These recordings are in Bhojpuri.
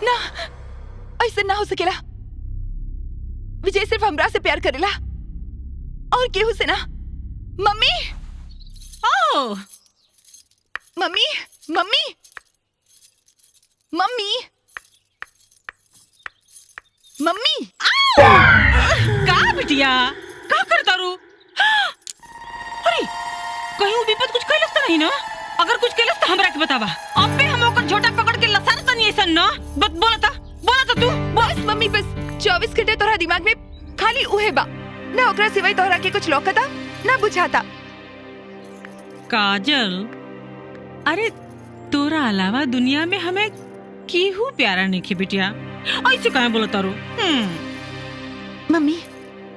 ना, ऐसा ना हो सकेला। विजय सिर्फ हमरा से प्यार करेला और केहू से ना। मम्मी, ओह मम्मी, मम्मी, मम्मी, मम्मी। का बिटिया का करता रू? अरे कहीं वो विपत कुछ कैलस त नहीं ना? अगर कुछ कैलस त हमरा के बतावा। अबे हम ओकर झोटा पकड़ के लसन तनी ऐसन ना। बोला था तू। बस मम्मी, बस 24 घंटे तोरा दिमाग में खाली उहे बा ना, ओकरा सिवाय तोहरा के कुछ लौकता ना बुझाता। काजल, अरे तोरा अलावा दुनिया में हमें केहू प्यारा नहीं खे बिटिया। ऐसे काहे बोलता रू? मम्मी,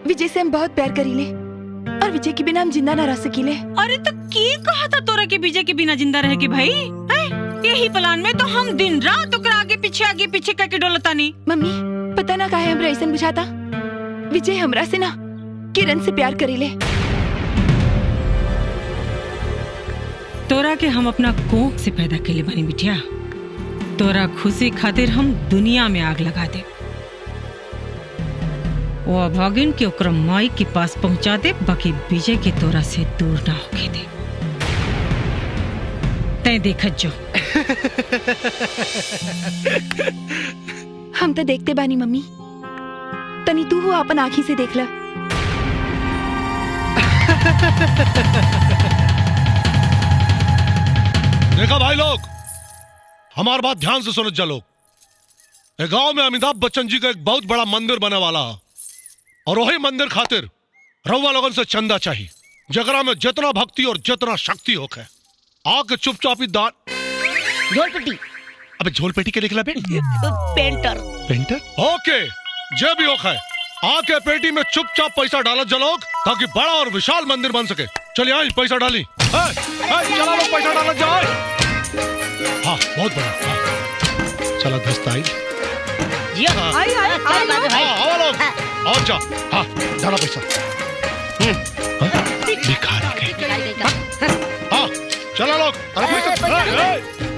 विजय से हम बहुत प्यार करीले और विजय के बिना हम जिंदा ना रह सकीले। अरे तो के कहा था तोरा के विजय के बिना जिंदा रहे के भाई? यही प्लान में तो हम दिन रात ओकरा आगे पीछे करके डोलता नहीं। मम्मी, पता ना काहे हमरा ऐसन बुझाता विजय हमरा से ना किरण से प्यार करीले। तोरा के हम अपना कोख से पैदा के लिए बनी बिटिया। तोरा खुशी खातिर हम दुनिया में आग लगा दे। वो अभागिन के ओकरा माई के पास पहुंचा दे, बाकी विजय के तोरा से दूर ना होके दे। तय देखत जो। हम तो देखते बानी मम्मी, तनी तू हो अपन आँखी से देख ला। देखा भाई लोग, हमारी बात ध्यान से सुनो। लोग, एक गांव में अमिताभ बच्चन जी का एक बहुत बड़ा मंदिर बने वाला है और वही मंदिर खातिर रउआ लोगन से चंदा चाहिए, जगरा में जितना भक्ति और जितना शक्ति होके आके चुपचाप ही दान। झोलपेटी। अबे झोलपेटी के निकला बे? पेंटर। पेंटर? ओके, जे भी होके आके पेटी में चुपचाप पैसा डालो जलोग, ताकि बड़ा और विशाल मंदिर बन सके। चलिए आई पैसा डाली। चला लोग पैसा डाला जाए। हाँ बहुत बड़ा। हाँ। चला दस्ता आई। आओ लोग, और जा। हाँ डाला पैसा। भिखारी के। हाँ चला लोग। अरे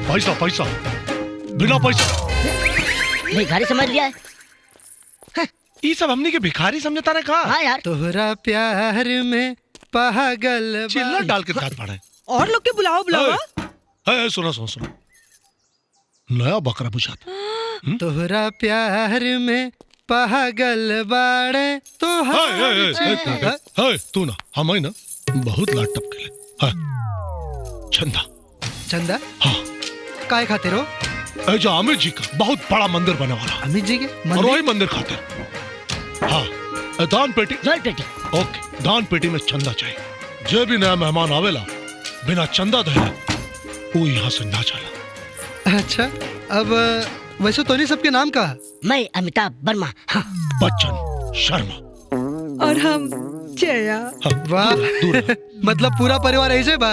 पैसा पैसा बिना पैसा भिखारी समझ लिया है। ये सब हमने के भिखारी समझता रहे। कहा? हाँ यार। तोहरा प्यार में पागल चिल्ला डाल के दांत फाड़े। और लोग के बुलाओ। सुनो सुनो सुनो, नया बकरा बुझाता। तोहरा प्यार में पागल बाड़े तो तू ना हम ना बहुत लाट टपके ले। चंदा। चंदा? हाँ। काय खातिर हो? जो अमित जी का बहुत बड़ा मंदिर बने वाला। अमित जी के और वही मंदिर खातिर। हाँ दान पेटी। झोलपेटी। ओके, दान पेटी में चंदा चाहिए। जो भी नया मेहमान आवेला बिना चंदा दे वो यहाँ से ना चला। अच्छा, अब वैसे तो नहीं सबके नाम का? मैं अमिताभ वर्मा। हाँ। बच्चन शर्मा। और हम जया। वाह, मतलब पूरा परिवार ऐसे बा।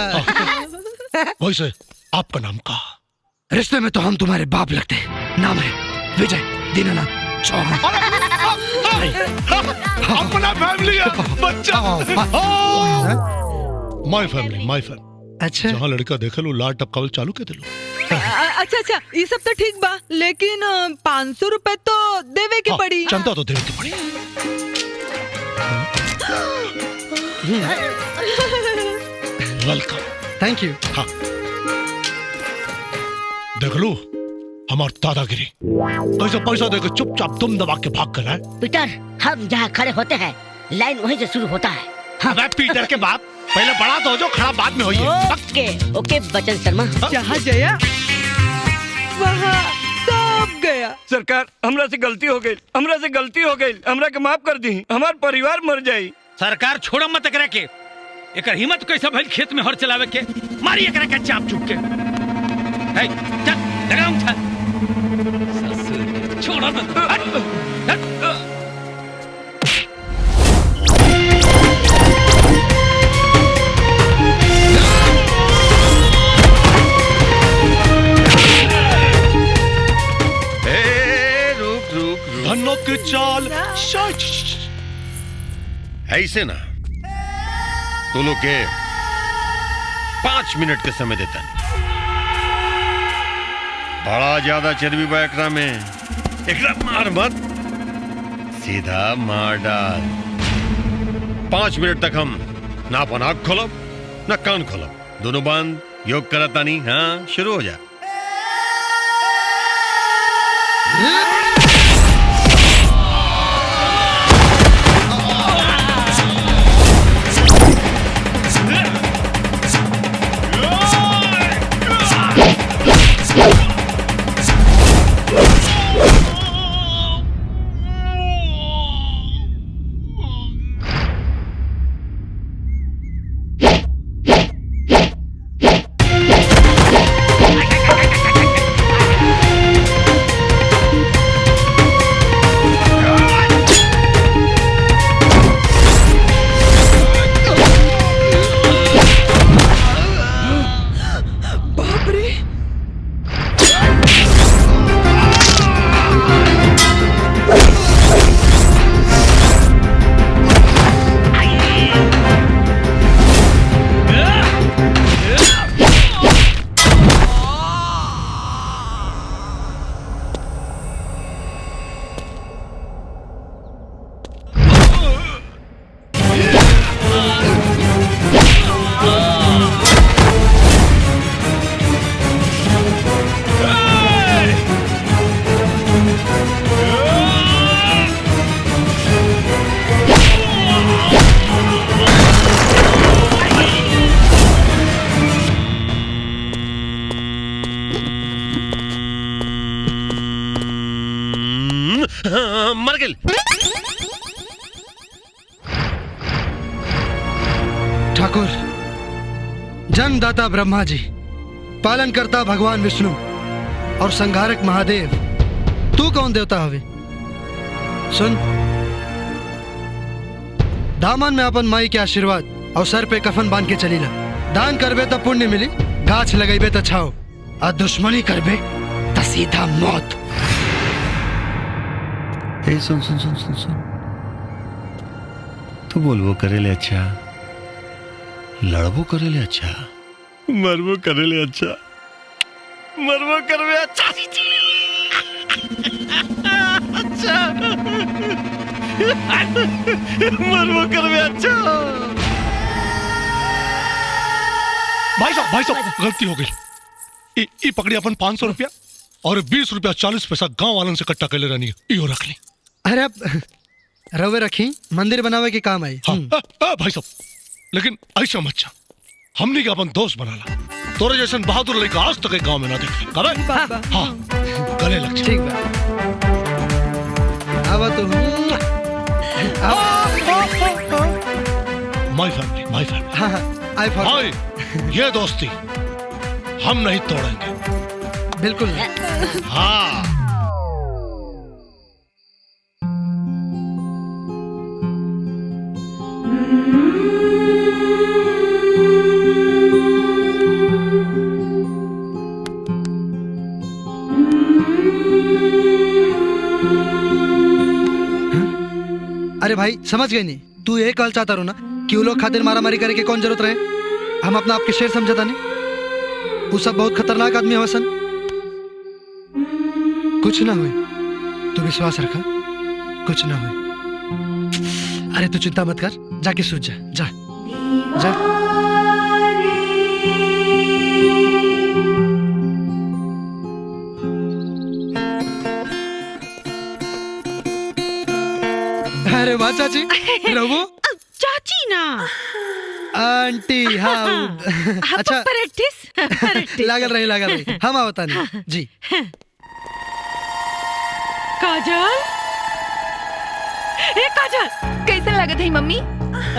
वैसे आपका नाम का? रिश्ते में तो हम तुम्हारे बाप लगते हैं। नाम है विजय दीनानाथ चौहान। अपना फैमिली है बच्चा। माय फैमिली। अच्छा, जहाँ लड़का देखे लो लाट टपकावल चालू के दिलो। अच्छा, ये सब तो ठीक बा, लेकिन 500 रुपए तो देवे के पड़ी। चंदा तो देवे के पड़ी। वेलकम। Thank you. हाँ देख लो हमार दादागिरी। पैसा पैसा देकर चुपचाप तुम दबा के भाग कर। पीटर, हम जहाँ खड़े होते हैं लाइन वहीं से शुरू होता है। हाँ। पीटर के बाप, पहले बड़ा तो हो जो, खड़ा बाद में होइए। ओके बच्चन शर्मा। जहाँ जया वहाँ सब गया। सरकार, हमरा से गलती हो गई। हमरा के माफ कर दी। हमार परिवार मर जाई। सरकार छोड़ो मत एकरा के। एकर हिम्मत कैसे भइल खेत में हर चलावे के? मारी एकरा के चाप चुप के। हे चल लगाम था। छोड़ो मत। धन्नो की चाल। ऐसे ना तो लोग के 5 मिनट के समय देता। बड़ा ज्यादा चर्बी बा एकरा में, एकरा मार मत, सीधा मार डाल। 5 मिनट तक हम ना अपन आँख खोलब ना कान खोलब, दोनों बंद। योग करता नहीं, हाँ शुरू हो जा। मर गए। ठाकुर, जन्मदाता ब्रह्मा जी, पालन करता भगवान विष्णु और संहारक महादेव, तू कौन देवता हवे? सुन, दामन में अपन माई के आशीर्वाद और सर पे कफन बांध के चलीला। दान करबे तो पुण्य मिली, गाछ लगेबे तो छाओ, और दुश्मनी करबे तो सीधा मौत। ए सुन सुन सुन सुन सुन, तू बोलबो करेले अच्छा, लड़बो करेले अच्छा, मरबो करेले अच्छा, मरबो करबे अच्छा, अच्छा मरबो करबे अच्छा। भाई साहब गलती हो गई। ई पकड़ी अपन 500 रुपया और 20 रुपया 40 पैसा गांव वालन से इकट्ठा कर ले रहनी है, इहो रख ली। अरे अब रवे रखी, मंदिर बनावे के काम आई। हाँ, भाई साहब, लेकिन ऐसा मत जा, हमने के अपन दोस्त बना ला। तोरे जैसन बहादुर लड़का आज तक गांव में ना देखे। कबे? हाँ, गले लग जा। ठीक बा, आवा तू। माय फैमिली। हाँ हाँ, आई फॉर। भाई, ये दोस्ती हम नहीं तोड़ेंगे। बिल्कुल। हाँ। अरे भाई, समझ गई नहीं? तू ये कहल चाहता रो ना कि वो लोग खातिर मारा मारी करे के कौन जरूरत रहे? हम अपना आपके शेर समझता नहीं, वो सब बहुत खतरनाक आदमी है वसन। कुछ ना हुए, तू विश्वास रखा, कुछ ना हुए। अरे तू चिंता मत कर, जाके सूझ जा, जा जा। अरे वाह चाची, रघु चाची ना आंटी। हाँ अच्छा, प्रैक्टिस लागल रही, हम आवता नहीं जी। काजल, ए काजल, कैसा लागत है मम्मी?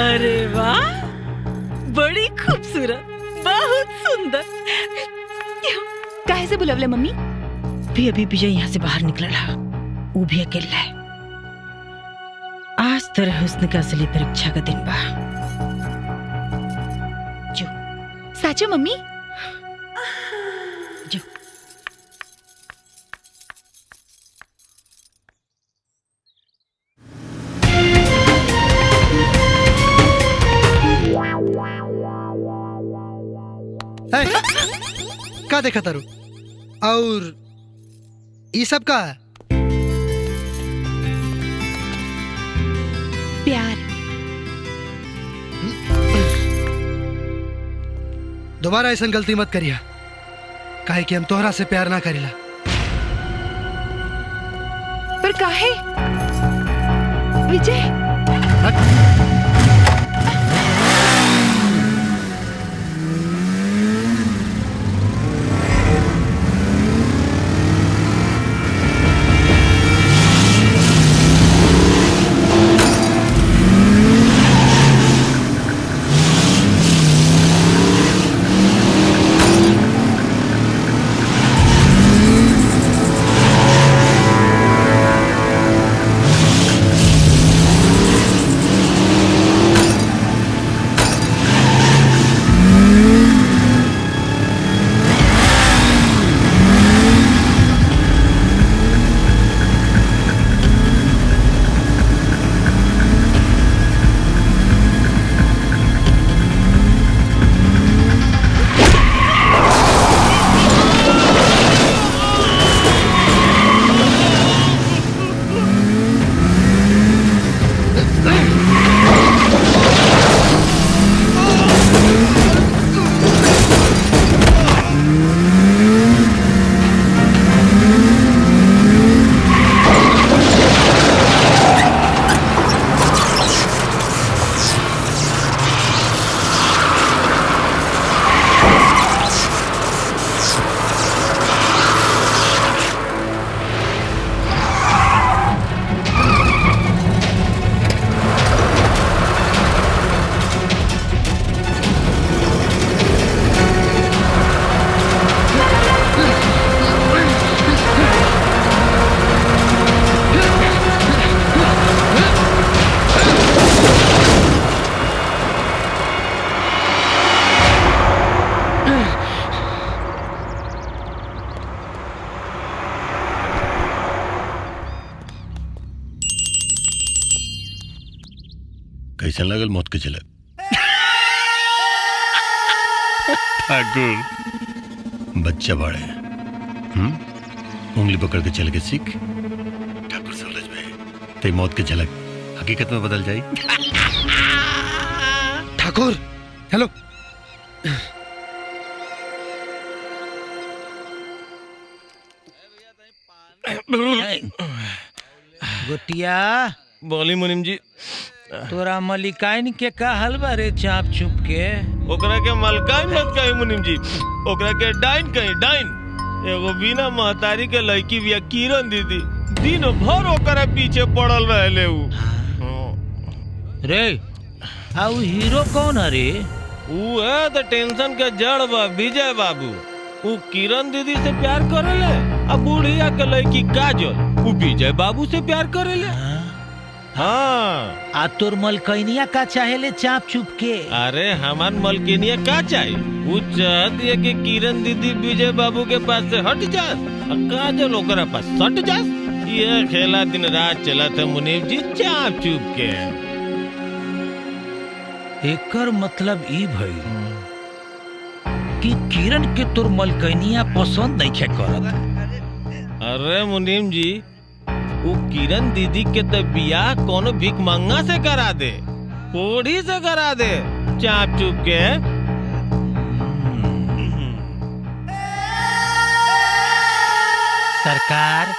अरे वाह, बड़ी खूबसूरत, बहुत सुंदर। काहे से बुलवले मम्मी? भी अभी विजय यहाँ से बाहर निकला, वो भी अकेला है। आज तेरे हुस्न का असली परीक्षा का दिन बा। जो साचो मम्मी? जो का देखा तारू? और ये सब का है? प्यार। दोबारा ऐसा गलती मत करिया, काहे कि हम तोहरा से प्यार ना करीला। पर काहे विजय? कैसा लगल मौत के झलक? ठाकुर बच्चा बाड़े, उंगली पकड़ के चल के सीख। ठाकुर समझ में ते मौत के झलक हकीकत में बदल जाई। ठाकुर हेलो। गोटिया बोली मुनीम जी। तोरा मलिकाइन के का हाल बा रे चाप चुप के? ओकरा के मलकाइन मत कही मुनीम जी, ओकरा के डाइन कही डाइन। एगो बिना महतारी के लड़की बिया किरण दीदी, दिन भर ओकरा पीछे पड़ल रहले उ। रे आउ हीरो कौन है रे? उ है तो टेंशन के जड़ बा विजय बाबू। उ किरण दीदी से प्यार करेले, अब बुढ़िया के लड़की काजल उ विजय बाबू से प्यार करेले। हाँ आ तोर मलकइनिया का चाहेले चाप चुप के? अरे हमार मलकिनिया का चाहिए? वो चाहती है कि किरण दीदी विजय बाबू के पास से हट जाए और काजल ओकरा पास सट जाए। ये खेला दिन रात चला था मुनीब जी चाप चुप के। एकर मतलब ई भई कि किरण के तोर मलकइनिया पसंद नहीं खे करत। अरे मुनीम जी वो किरण दीदी के तो बियाह कोनो भीख मंगा से करा दे, कोढ़ी से करा दे चाप चुप के। सरकार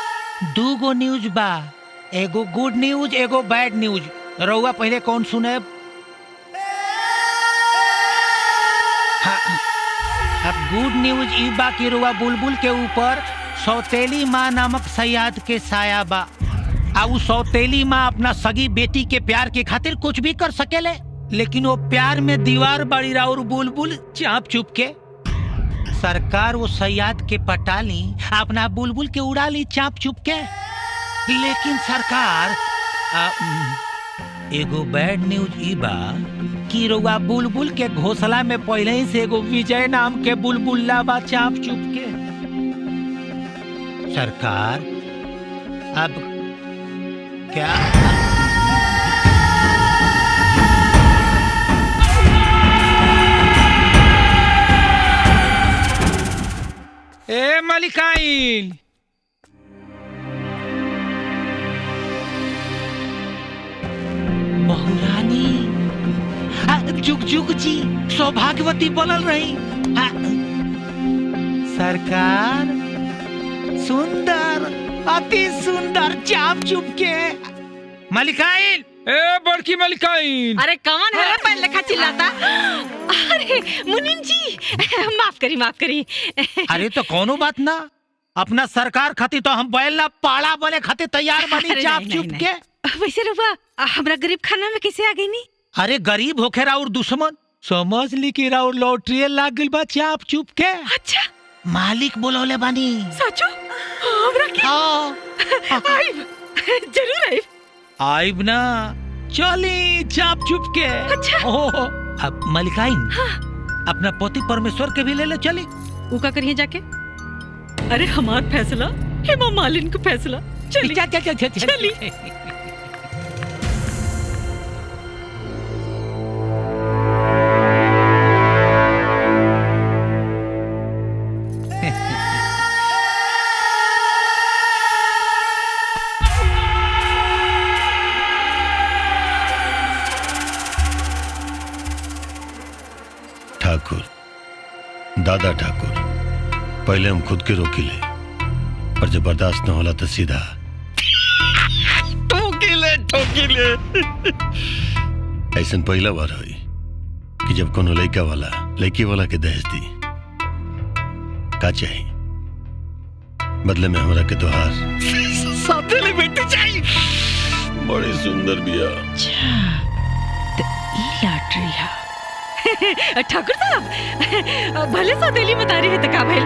दूगो न्यूज बा, एगो गुड न्यूज एगो बैड न्यूज। रउआ पहले कौन सुने? अब गुड न्यूज ई बा कि रउआ बुलबुल के ऊपर सौतेली माँ नामक सयाद के साया बा। आ उ सौतेली माँ अपना सगी बेटी के प्यार के खातिर कुछ भी कर सकेले, लेकिन वो प्यार में दीवार बड़ी और बुलबुल चाप चुप के। सरकार वो सयाद के पटा ली, अपना बुलबुल के उड़ा ली चाप चुप के। लेकिन सरकार एगो बैड न्यूज ई बा कि रउआ बुलबुल के घोंसला में पहले ही से एगो विजय नाम के बुलबुल्ला बा चाप चुप के। सरकार अब क्या? ए मलिकाइन जुग जुग जी सौभाग्यवती बनल रही। हाँ। सरकार सुंदर, अति सुंदर चाप चुप के मलिकाइन। ए बड़की मलिकाइन। अरे कौन है रे पहले लिखा चिल्लाता? अरे मुनीम जी माफ करी। अरे तो कोनो बात ना, अपना सरकार खातिर तो हम बैल ना पाड़ा बने खातिर तैयार बनी चाप चुप के। वैसे रुआ हमरा गरीब खाना में कैसे आ गई नी? अरे गरीब होके राउर दुश्मन समझ ली कि राउर लॉटरी लाग गइल बा चाप चुप के। अच्छा मालिक बोलौले बानी। सचो? हमरा के आइब, जरूर आइब। आइब ना, चली चाप चुप के। अच्छा। अब मलिकाइन अपना पति परमेश्वर के भी ले ले चली। उका करिए जाके। अरे हमार फैसला हेमा मालिनी का फैसला। चली चली। ठाकुर, दादा ठाकुर, पहले हम खुद के रोकीले, पर जब बर्दाश्त न होला तो सीधा ठोकीले। ऐसा पहला बार हुई कि जब कोनो लड़की वाला के दहेज दी। का चाहिए बदले में हमरा के तोहार साथेली बेटी चाहिए। बड़ी सुंदर बिया। तो ई लॉटरी है। ठाकुर साहब भले सौतेली मतारी है तो का भइल,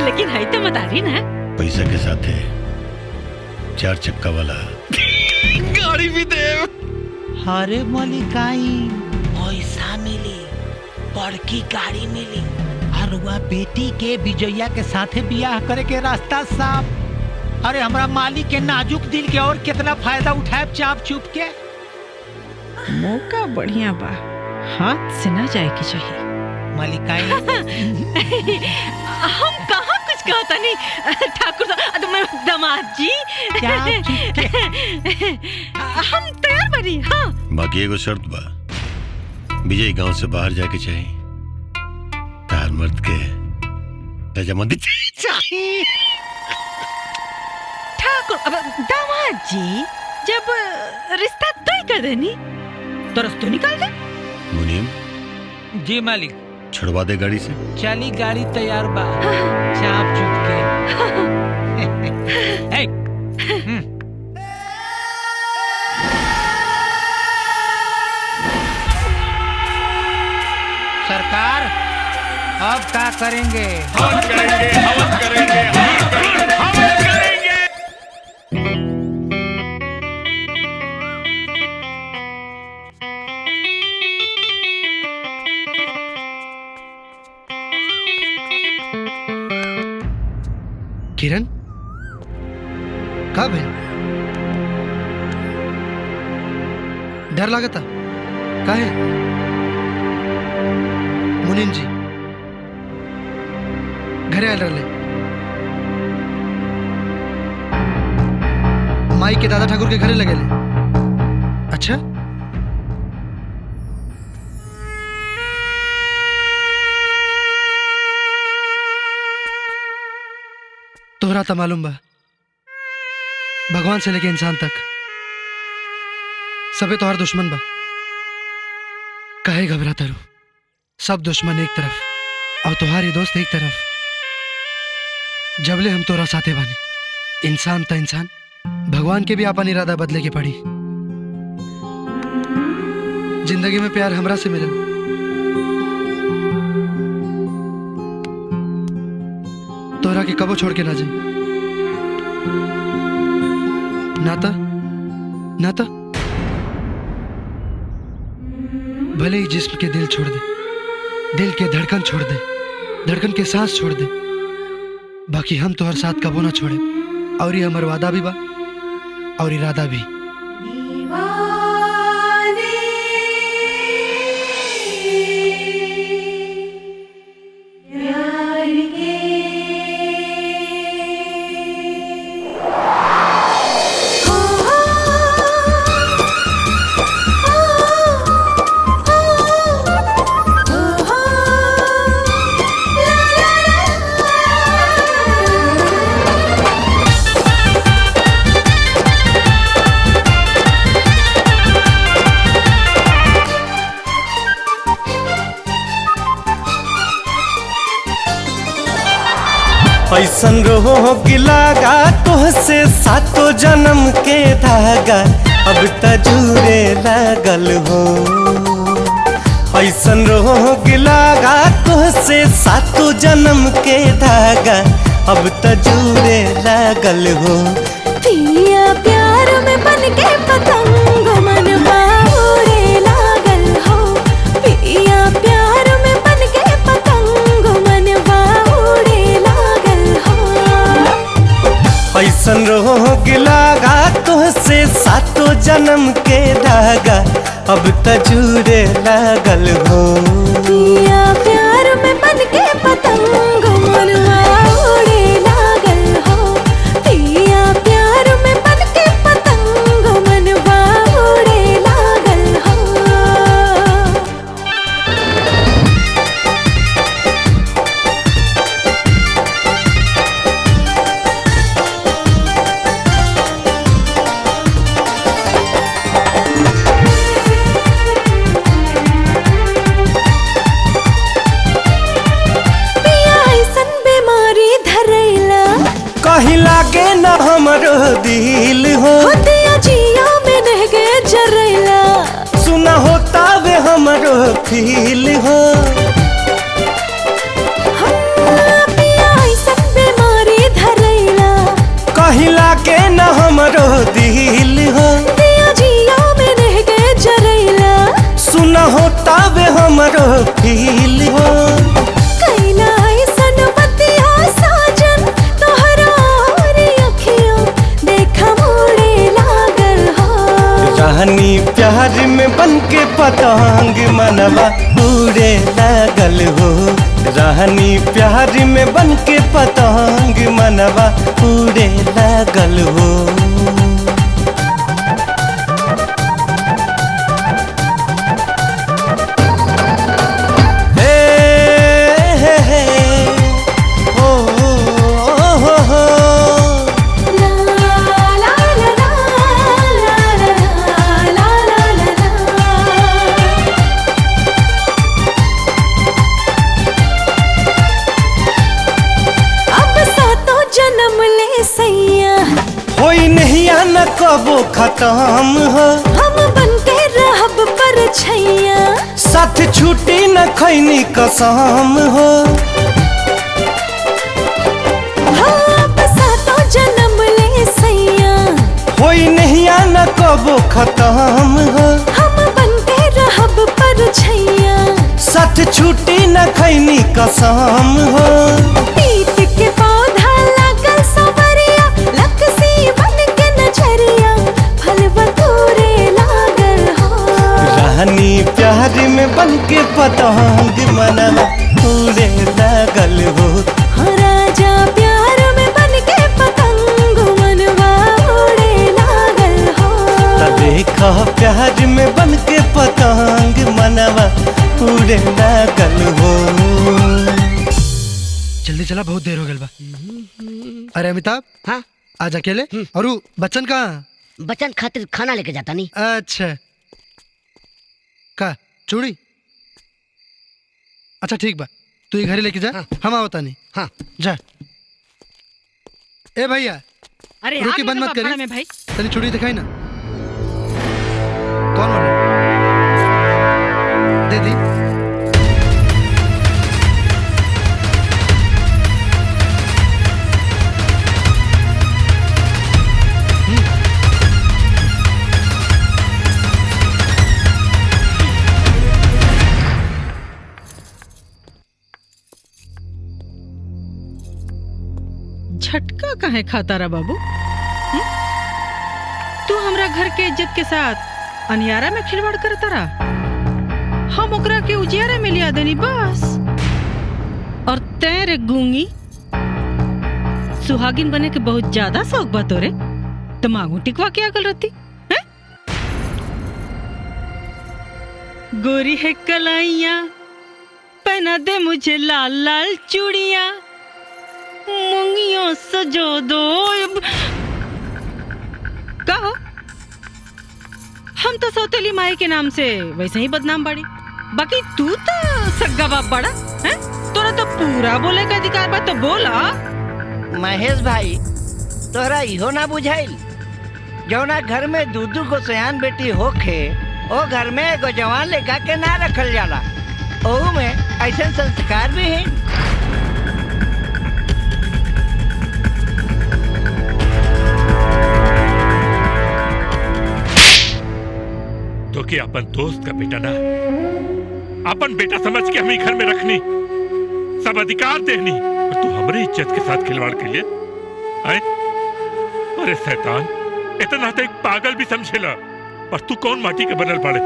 लेकिन है तो मतारी ना। पैसा के साथ 4 चक्का वाला गाड़ी भी दे। अरे मलिकाइन पैसा मिली, बड़की गाड़ी मिली, और वह बेटी के विजया के साथे बियाह करे के रास्ता साफ। अरे हमरा मालिक के नाजुक दिल के और कितना फायदा उठाए चाप चुप के। मौका बढ़िया बा, हाथ से ना जाए की चाहिए। मलिकाइन हम कहाँ कुछ कहता नहीं ठाकुर साहब, मैं दामाद जी हम तैयार बनी। हाँ बाकी एगो शर्त बा, विजय गांव से बाहर जाके चाहिए। तार मर्द के रजामंदी चाहिए। ठाकुर अब दामाद जी जब रिश्ता तय कर देनी तो रस्तों निकाल दे। मुनीम जी मालिक। छुड़वा दे गाड़ी से। चली गाड़ी तैयार बा चाप चुप के। सरकार अब क्या करेंगे? हवन करेंगे, हवन करेंगे, हवन करेंगे, हवन करेंगे। किरण कब है? डर लगा था का है? मुनीम जी घरे आयल रहे। माई के दादा ठाकुर के घरे लगे ले। अच्छा तोहरा तो मालूम बा, भगवान से लेके इंसान तक सबे तोहर दुश्मन बा। काहे घबराता रू? सब दुश्मन एक तरफ और तुम्हारी दोस्त एक तरफ। जबले हम तोरा साथे बानी, इंसान त इंसान, भगवान के भी अपन इरादा बदले के पड़ी। जिंदगी में प्यार हमरा से मिलल, तोरा के कबो छोड़ के ना जाए। नाता नाता भले ही जिस्म के दिल छोड़ दे, दिल के धड़कन छोड़ दे, धड़कन के सांस छोड़ दे, बाकी हम तो हर साथ कबो ना छोड़े। और ये हमार वादा भी बा और इरादा भी। ऐसन रोग लागा तोहसे सातो जन्म के धागा अब तजूरे लागल हो। ऐसन रोग लागा तोहसे सातो जन्म के धागा अब तजूरे लागल हो। पिया प्यार में बन के पतंग मनवा उड़े लागल हो। पिया प्यार में बन के पतंग मनवा उड़े लागल हो। ऐसन रोग लागा तोहसे सातो जन्म के धागा अब तजूरे लागल हो। पिया प्यार में बन के पतंग मनवा उड़े लागल हो। पिया प्यार में बन के पतंग मनवा उड़े लागल हो। पिया ऐसन बीमारी धरैला कहीं लागे न हमरो दिल हो। दिया जिया में नह के जरैला सुना होता वे हमरो फील हो। पिया ऐसन बीमारी धरैला कहीं लागे न हमरो दिल हो। दिया जिया में नह के जरैला सुना होता वे हमरो फील हो। कैला ऐसन बतिया साजन तोहरा और अखियों देखा मोड़े लागल हो। रानी प्यार में बन के पतंग मनवा उड़े लागल हो। रानी प्यार में बन के पतंग मनवा उड़े लागल हो। हे हे हे ओ हो हो ला ला ला ला ला ला ला ला ला। अब सातों जन्म ले सैया होई नहीं न कबो खत्म हो। हम बन के रहब पर छैया साथ छूटी न खैनी कसम हो। अब सातों जन्म ले सैया होई नहीं न कबो खत्म हो। हम बन के रहब पर छैया साथ छूटी न खैनी कसम हो। पीत के पौधा लागल सवरिया लकसी बन के नजरिया फलवा तोरे लागल हो। रानी प्यार में बन के पतंग मनवा उड़े लागल हो। हाँ राजा प्यार में बन के पतंग मनवा उड़े लागल हो। देखा प्यार में बन के पतंग मनवा उड़े लागल हो। जल्दी चला, बहुत देर हो गई बा। अरे अमिताभ, हाँ आज अकेले? और वो बच्चन कहाँ? बच्चन खातिर खाना लेके जाता नहीं। अच्छा, का चूड़ी? अच्छा ठीक बा, तू ये घरे लेके जा। हाँ। हम आवता नहीं। हाँ जा। ए भैया, अरे रुकी, आ बंद गया मत बाबा करी। में भाई। तनी चूड़ी दिखाई ना। कौन वाला? दे दी। झटका काहे खाता रहा बाबू? तू हमरा घर के इज्जत के साथ अनियारा में खिलवाड़ करता रहा। हम ओकरा के उजियारा में लिया देनी बस। और तेरे गूंगी सुहागिन बने के बहुत ज्यादा शौक बा तोरे। दिमागू टिकवा के आगल रहती है? गोरी है कलाइया पहना दे मुझे लाल लाल चूड़ियां मुंगियों सजो दो। कहो हम तो सौतेली माई के नाम से वैसे ही बदनाम बाड़ी। बाकी तू तो सग्गा बाप बड़ा है। तोरा तो पूरा बोले का अधिकार बा, तो बोला। महेश भाई तोहरा इहो ना बुझाइल जौना घर में दूधू को सयान बेटी होखे ओ घर में एगो जवान लड़का के ना रखल जाला ओहू में ऐसे संस्कार भी है। तो कि अपन दोस्त का बेटा ना अपन बेटा समझ के हम ही घर में रखनी सब अधिकार देनी और तू हमारी इज्जत के साथ खिलवाड़ के लिए आए? अरे शैतान इतना तो एक पागल भी समझेला पर तू कौन माटी के बनल पड़े।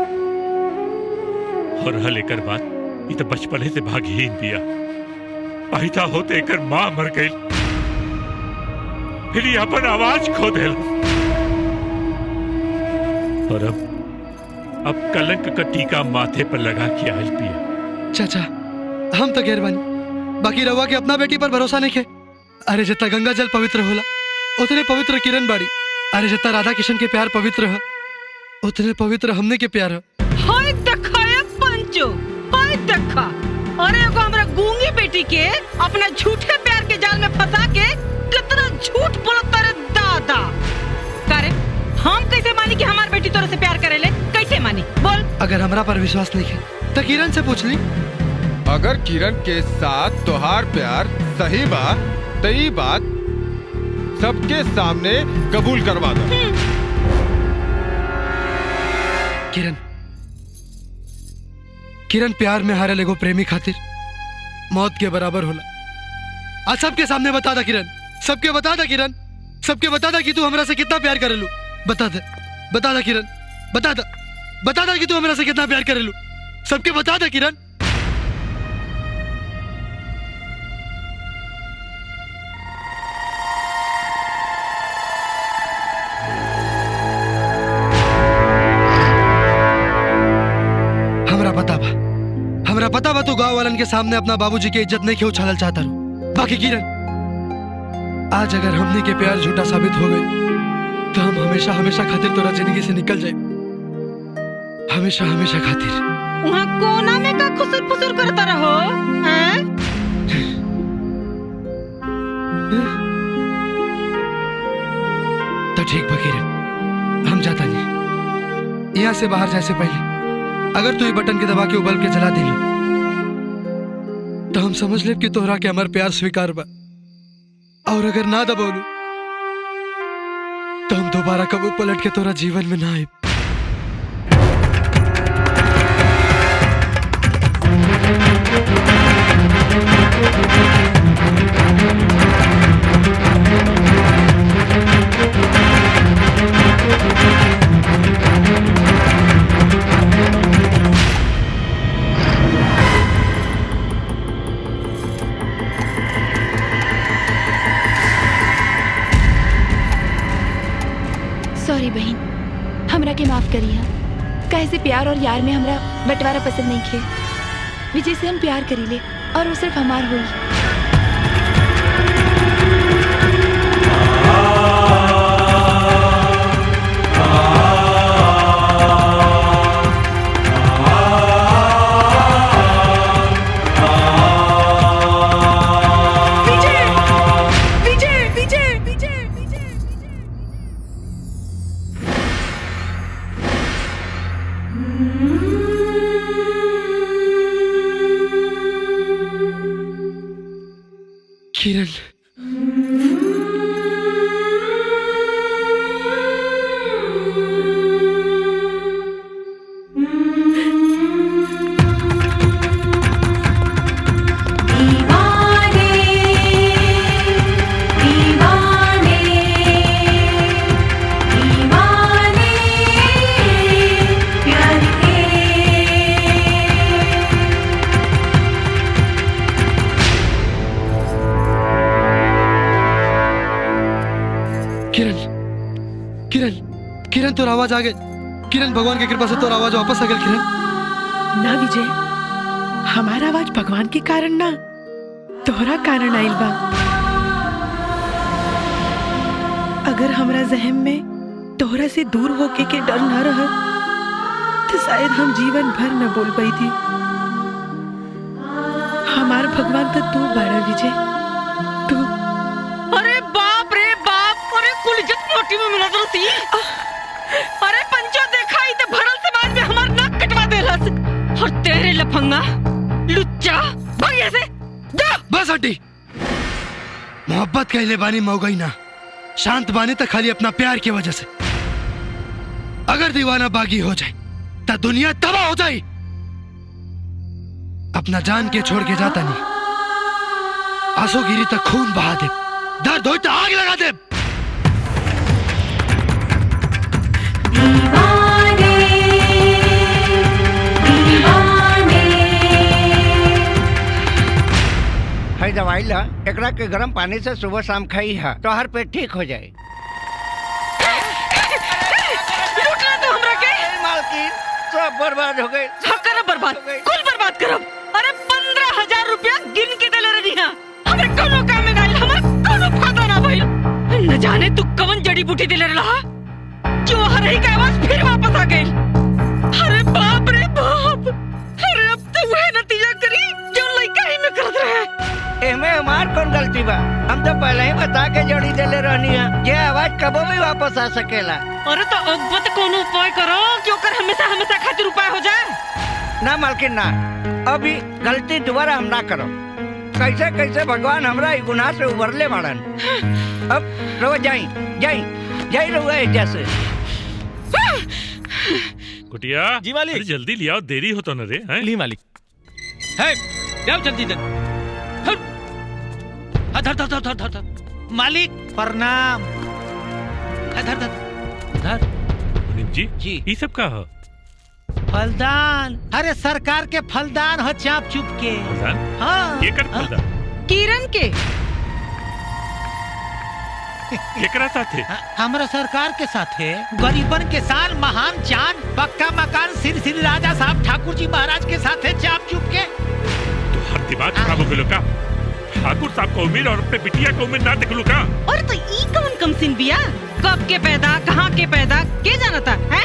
और हल एकर बात ये तो बचपने से भागहीन पिया पैदा होते एकर माँ मर गई फिर ये अपन आवाज खो देल और अब कलंक का टीका माथे पर लगा के आयल पिया। चाचा हम तो गैर बानी बाकी रवा के अपना बेटी पर भरोसा नहीं खे। अरे जितना गंगा जल पवित्र होला उतने पवित्र किरण बाड़ी। अरे जितना राधा किशन के प्यार पवित्र है उतने पवित्र हमने के प्यार है। हाय देखा ये पंचो हाय देखा। अरे एगो हमरा गूंगी बेटी के अपना झूठे प्यार के जाल में फंसा के कितना झूठ बोलता रे दादा। करे हम कैसे मानी कि हमार बेटी तोरे से प्यार करेले कैसे मानी बोल। अगर हमरा पर विश्वास नहीं है तो किरण से पूछ ली। अगर किरण के साथ तोहार प्यार सही बात तो ये बात सबके सामने कबूल करवा दो। किरण किरण प्यार में हारे लेगो प्रेमी खातिर मौत के बराबर होला। आज सबके सामने बता दा किरण सबके बता दा किरण सबके बता दा कि तू हमरा से कितना प्यार करेलू। बता दा किरण बता दा कि तू हमरा से कितना प्यार करेलू। सबके बता दा किरण। हमरा पता बा तू गांव वालन के सामने अपना बाबूजी की इज्जत नहीं क्यों उछालल चाहता रू। बाकी किरण आज अगर हमने के प्यार झूठा साबित हो गई तो हम हमेशा हमेशा खातिर तोरा जिंदगी से निकल जाए। हमेशा हमेशा खातिर। वहाँ कोना में का खुसुर फुसुर करता रहो हैं? तो ठीक बा किरण हम जाता नहीं। यहाँ से बाहर जाए से पहले अगर तू ये बटन के दबा के उबल के जला दिली तो हम समझ ले कि तोहरा के हमार प्यार स्वीकार बा। और अगर ना दबोलू तो हम दोबारा कबू पलट के तोरा जीवन में ना आए। सॉरी बहन हमरा के माफ करिए। कैसे प्यार और यार में हमरा बंटवारा पसंद नहीं खे। विजय से हम प्यार करीले और वो सिर्फ हमार हुई। किरण किरण तोर आवाज आ गई। किरण भगवान की कृपा से तोर आवाज वापस आ गई। किरण ना विजय हमारा आवाज भगवान के कारण ना तोहरा कारण आइल बा। अगर हमरा जहन में तोहरा से दूर होके के डर न रहा तो शायद हम जीवन भर न बोल पाई थी। हमार भगवान तो तू बाड़ा विजय तू। अरे मौसी। अरे पंचो देखा ही तो भरल समाज में हमार नाक कटवा देलस। और तेरे लफंगा लुच्चा भाग यहाँ से जा। बस हटी। मोहब्बत कहले बानी मौगई ना, शांत बानी तो खाली अपना प्यार की वजह से। अगर दीवाना बागी हो जाए तो दुनिया तबाह हो जाए। अपना जान के छोड़ के जाता नहीं, आंसू गिरी तक खून बहा दे, दर्द हो तो आग लगा दे। है दवाई ला, एकरा के गर्म पानी से सुबह शाम खाई है तो हर पेट ठीक हो जाए। लूटना तो हमरा के मालकिन सब बर्बाद हो गए। करब बर्बाद, कुल बर्बाद करब। अरे 15,000 रुपया गिन के देले रही हां। हमरे कोनो काम में गाइल, हमर कोनो फायदा ना भइल। न जाने तू कवन जड़ी बूटी देले रहा, जो हरही का आवाज फिर वापस आ गई। अरे बाप रे बाप। अरे अब तो वह नतीजा करी जो लइका ही में करत रहे। एमे हमार कौन गलती बा? हम तो पहले ही बता के जड़ी देले रहनी है, ये आवाज कबो भी वापस आ सकेला। अरे तो अगबत कोनो उपाय करो कि ओकर हमेशा हमेशा खातिर उपाय हो जाए। ना मालकिन ना, अभी गलती दोबारा हम ना करो। कैसे कैसे भगवान हमरा ई गुनाह से उबरले बाड़न। अब रहो जाई जाई जाई रहो जैसे। कुटिया जी मालिक, अरे जल्दी लियाओ, देरी हो तो न रे। हैं ली मालिक। है जाओ जल्दी जल्दी। धर धर धर धर धर धर। मालिक प्रणाम। धर धर धर। मुनीम जी ये सब का हो? फलदान। अरे सरकार के फलदान हो, चाप चुप के। हाँ ये कर फलदान किरण के केकरा साथे? हमरा सरकार के साथे गरीबन के साथ महान चांद पक्का मकान सिर सिर राजा साहब ठाकुर जी महाराज के साथे चाप चुप के। तो हर दिमाग खराब हो गयो का? ठाकुर साहब को उम्मीद और अपने बिटिया को उम्मीद ना देखलू का? और तो ई कौन कम सिन बिया? कब के पैदा, कहाँ के पैदा, के जानता है?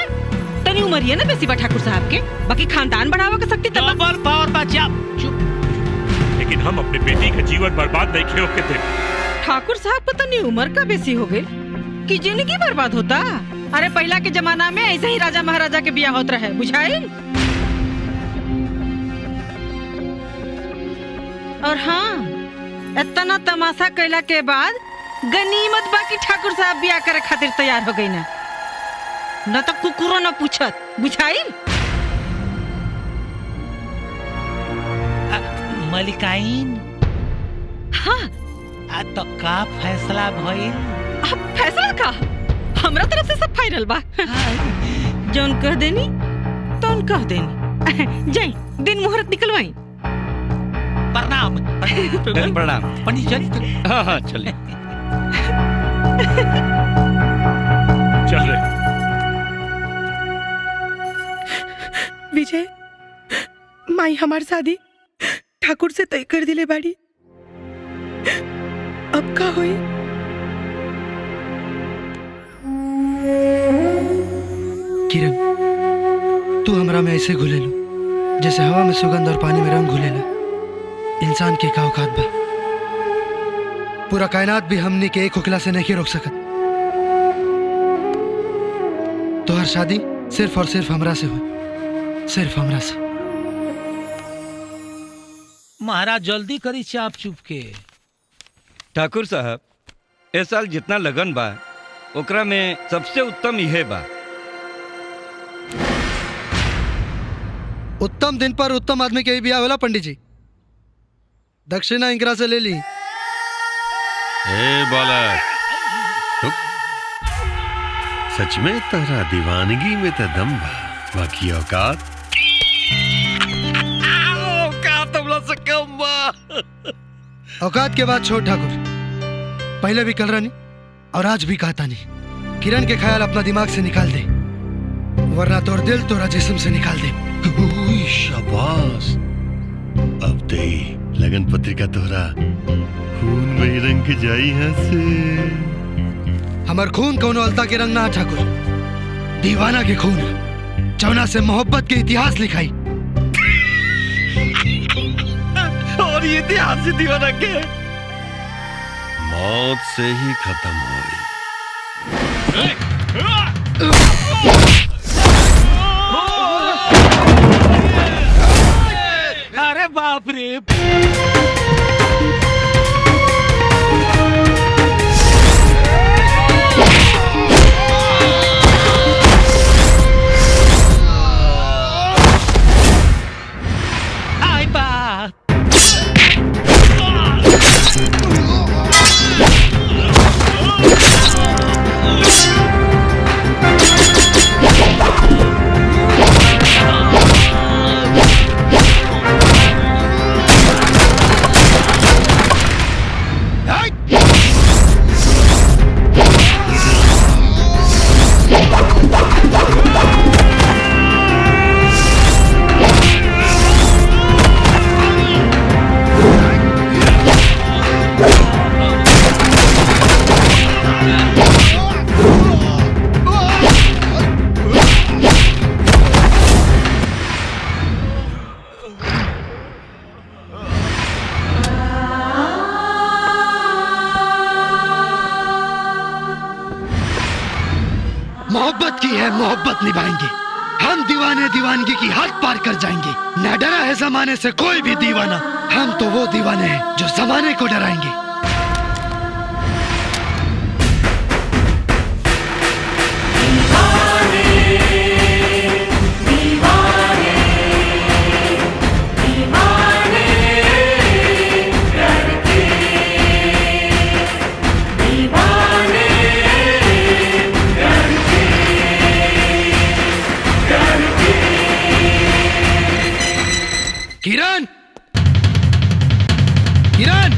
तनी उमरिया ना बेसी बा ठाकुर साहब के, बाकी खानदान बढ़ावा के सकती तब डबल पावर बा चाप चुप। लेकिन हम अपने बेटी का जीवन बर्बाद नहीं किए के थे। ठाकुर साहब पता नहीं उम्र का बेसी हो गई कि जिंदगी बर्बाद होता। अरे पहला के जमाना में ऐसे ही राजा महाराजा के बिया होत रहे, बुझाई। और हाँ, इतना तमाशा कैला के बाद गनीमत बाकी ठाकुर साहब बिया करे खातिर तैयार हो गई ना, न तो कुकुरो न पूछत, बुझाई। मलिकाइन हाँ तो का फैसला भइल? अब फैसला का हमरा तरफ से सब फाइनल बा। जौन कह देनी तौन कह देनी। जाई दिन मुहूर्त निकलवाई। प्रणाम। प्रणाम पंडित जी। हाँ चले चल रहे। विजय माई हमार शादी ठाकुर से तय कर दिले बाड़ी। अब का होई? किरण, तू हमरा में ऐसे घुले लो जैसे हवा में सुगंध और पानी में रंग घुलेला। इंसान के का औकात बा? पूरा कायनात भी हमने के एक हुकला से नहीं रोक सकत। तो हर शादी सिर्फ और सिर्फ हमरा से हो, सिर्फ हमरा से। महाराज जल्दी करी चाप चुप के। ठाकुर साहब, इस साल जितना लगन बा ओकरा में सबसे उत्तम यह बा। उत्तम दिन पर उत्तम आदमी के बियाह होला पंडित जी। दक्षिणा इंकरा से ले ली। ए बालक, सच में तेरा दीवानगी में तो दम बा, बाकी औकात तुमला से कम बा। औकात के बाद छोड़ ठाकुर, पहले भी कल रानी और आज भी कहता नहीं। किरण के ख्याल अपना दिमाग से निकाल दे, वरना तोर दिल तोरा जिस्म से निकाल दे। शाबाश, अब ते लगन पत्रिका तोरा खून में रंग के जाई यहाँ से। हमार खून कोनो अलता के रंग ना ठाकुर, दीवाना के खून, जौना से मोहब्बत के इतिहास लिखाई। और ये इतिहास से दीवाना के मौत से ही खत्म हो गई। अरे बाप रे। हाय बाप। मोहब्बत की है मोहब्बत निभाएंगे, हम दीवाने दीवानगी की हद पार कर जाएंगे। न डरा है जमाने से कोई भी दीवाना, हम तो वो दीवाने हैं जो जमाने को डराएंगे। किरण, किरण,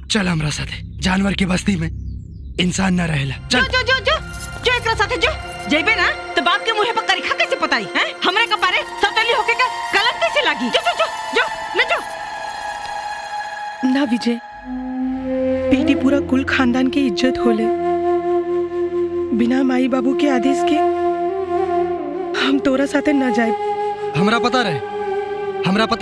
चल हमरा साथे। जानवर की बस्ती में इंसान न रहेला। जो जो जो जो जो एकरा साथे जो जेबे ना तो बाप के मुंह पर करिखा कैसे पताई हैं? हमरे कपारे सौतेली होके का गलत कैसे लागी? जो जो जो जो ले जो। ना विजय, बेटी पूरा कुल खानदान की इज्जत होले। बिना माई बाबू के आदेश के हम तोरा साथे न जाए। हमरा पता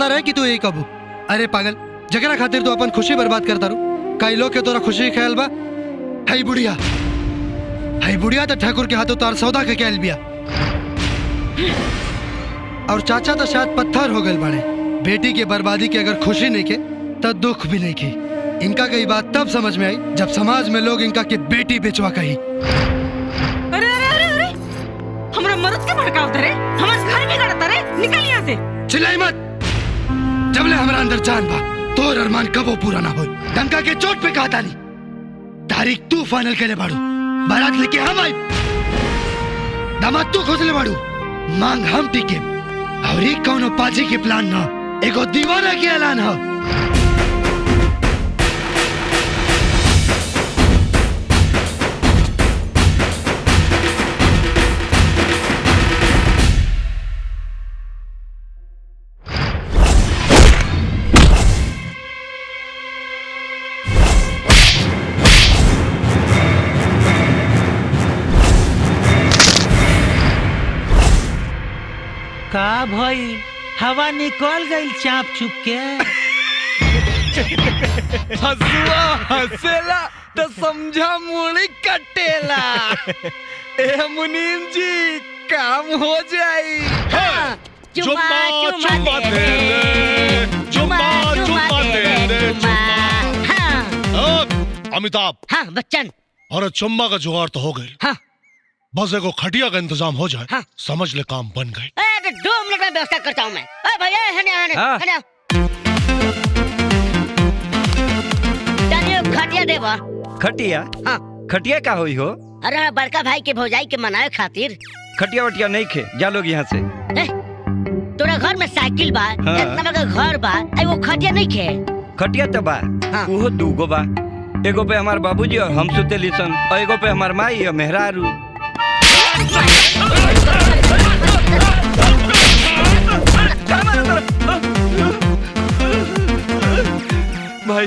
रहे कि तू यही कबू। अरे पागल, जगरा खातिर तो अपन खुशी बर्बाद करता रू। कई लोग के तोरा खुशी ख्याल बा। हाई बुढ़िया तो ठाकुर के हाथों तार सौदा के कैल बिया। और चाचा तो शायद पत्थर हो गए बाड़े। बेटी के बर्बादी के अगर खुशी नहीं के तो दुख भी नहीं की। इनका कई बात तब समझ में आई जब समाज में लोग इनका की बेटी बेचवा कही। हमरा मर्द के भड़काव तरे, हमार घर में गड़ता रे, निकल यहाँ से। चिल्लाई मत। जबले हमरा अंदर जान बा, तोर अरमान कबो पूरा ना हो। डंका के चोट पे कहा तानी, तारीख तू फाइनल के ले बाड़ू, बारात लेके हम आई, दामाद तू खोजले बाड़ू, मांग हम टिके। और एक कौनो पाजी के प्लान ना, एगो दीवाना के ऐलान हो। का भाई हवा निकल गई चाप चुप के। हसुआ हसेला तो समझा मुड़ी कटेला। ए मुनीम जी काम हो जाई। चुम्मा चुम्मा दे दे, चुम्मा दे दे, चुम्मा। अमिताभ। हाँ बच्चन। और चुम्मा का जुगाड़ तो हो गई। हाँ। बस एगो खटिया का इंतजाम हो जाए। हाँ। समझ ले काम बन गई। 2 मिनट में व्यवस्था करता हूँ मैं। भैया हने खटिया देवा। खटिया? हाँ। खटिया का होई हो? अरे बड़का भाई के भौजाई के मनाए खातिर। खटिया वटिया नहीं खे, जा लोग यहाँ से। तोरा घर में साइकिल बा, हाँ। इतना बड़ा घर बा, वो खटिया नहीं खे। खटिया तो बा, वो 2 बा। एगो पे हमार बाबूजी और हम सुतेली सन, और एगो पे हमार माई और मेहरारू। भाई